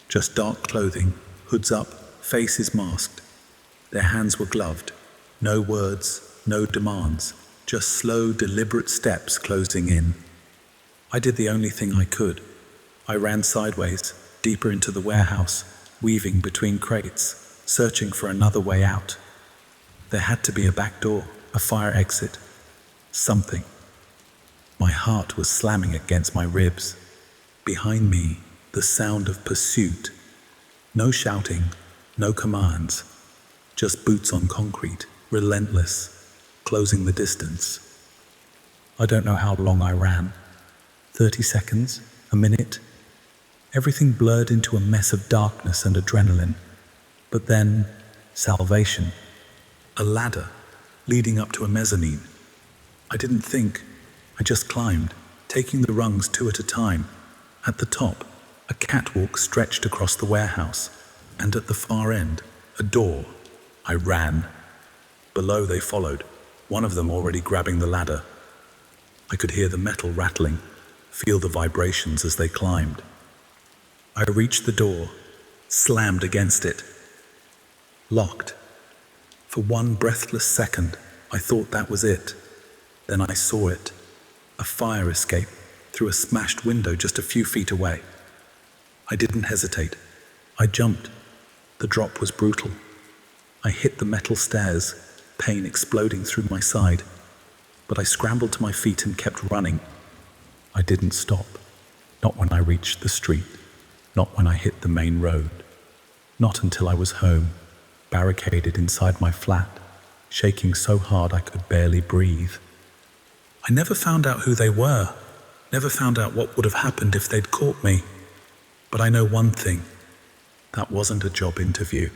Speaker 2: just dark clothing, hoods up, faces masked. Their hands were gloved. No words, no demands, just slow, deliberate steps closing in. I did the only thing I could. I ran sideways, deeper into the warehouse, weaving between crates, searching for another way out. There had to be a back door, a fire exit, something. My heart was slamming against my ribs. Behind me, the sound of pursuit. No shouting, no commands, just boots on concrete, relentless, closing the distance. I don't know how long I ran. 30 seconds, a minute. Everything blurred into a mess of darkness and adrenaline. But then, salvation. A ladder leading up to a mezzanine. I didn't think, I just climbed, taking the rungs 2 at a time. At the top, a catwalk stretched across the warehouse, and at the far end, a door. I ran. Below they followed, one of them already grabbing the ladder. I could hear the metal rattling, feel the vibrations as they climbed. I reached the door, slammed against it. Locked. For one breathless second, I thought that was it. Then I saw it. A fire escape through a smashed window just a few feet away. I didn't hesitate. I jumped. The drop was brutal. I hit the metal stairs, pain exploding through my side. But I scrambled to my feet and kept running. I didn't stop. Not when I reached the street. Not when I hit the main road. Not until I was home, barricaded inside my flat, shaking so hard I could barely breathe. I never found out who they were, never found out what would have happened if they'd caught me. But I know one thing, that wasn't a job interview.